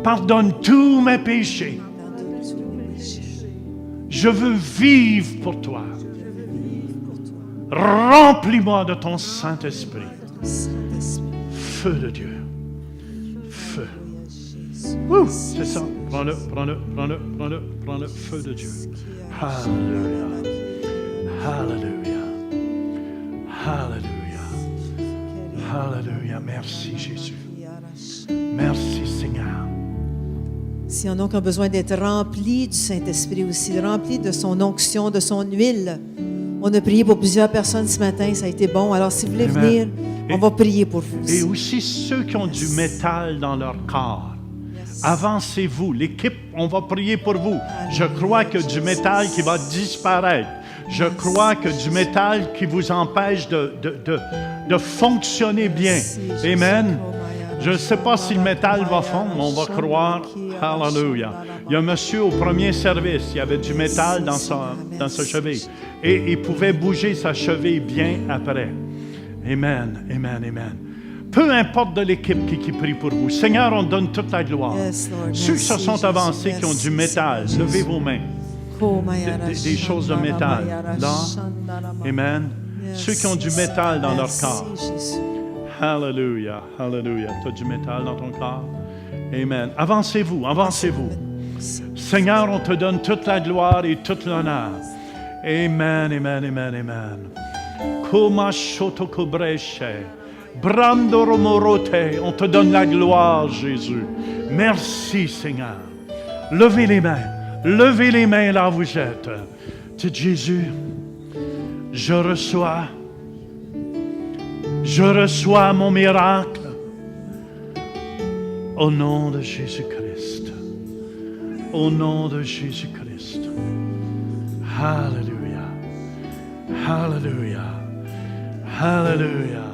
Pardonne tous mes péchés. pardonne tous mes péchés. Je veux vivre pour toi. Remplis-moi de ton Saint-Esprit. Saint-Esprit, Feu de Dieu. Feu. Jésus. Ouh, c'est ça. Prends-le, prends-le, prends-le, prends-le, prends-le. Feu de Dieu. Alléluia. Alléluia. Alléluia. Alléluia. Merci Jésus. Merci Seigneur. S'il y en a qui ont besoin d'être remplis du Saint-Esprit aussi, remplis de son onction, de son huile. On a prié pour plusieurs personnes ce matin, ça a été bon. Alors, si vous voulez Amen. venir, on va prier pour vous. Et Aussi. aussi ceux qui ont du métal dans leur corps. Avancez-vous. L'équipe, on va prier pour vous. Je crois que du métal qui va disparaître. Je crois que du métal qui vous empêche de fonctionner bien. Amen. Je ne sais pas si le métal va fondre, mais on va croire. Hallelujah. Il y a un monsieur au premier service, il y avait du métal dans sa cheville. Et il pouvait bouger sa cheville bien après. Amen, amen, amen. Peu importe de l'équipe qui prie pour vous. Seigneur, on donne toute la gloire. Ceux qui se sont avancés, qui ont du métal, levez vos mains. Des choses de métal. Là, amen. Ceux qui ont du métal dans leur corps. Hallelujah, hallelujah. Tu as du métal dans ton corps? Amen. Avancez-vous, avancez-vous. Seigneur, on te donne toute la gloire et toute l'honneur. Amen, amen, amen, amen. Kuma shotoko breche. Brando romorote. On te donne la gloire, Jésus. Merci, Seigneur. Levez les mains. Levez les mains là où vous êtes. Dites, Jésus, je reçois mon miracle au nom de Jésus-Christ. Au nom de Jésus-Christ. Hallelujah. Hallelujah. Hallelujah.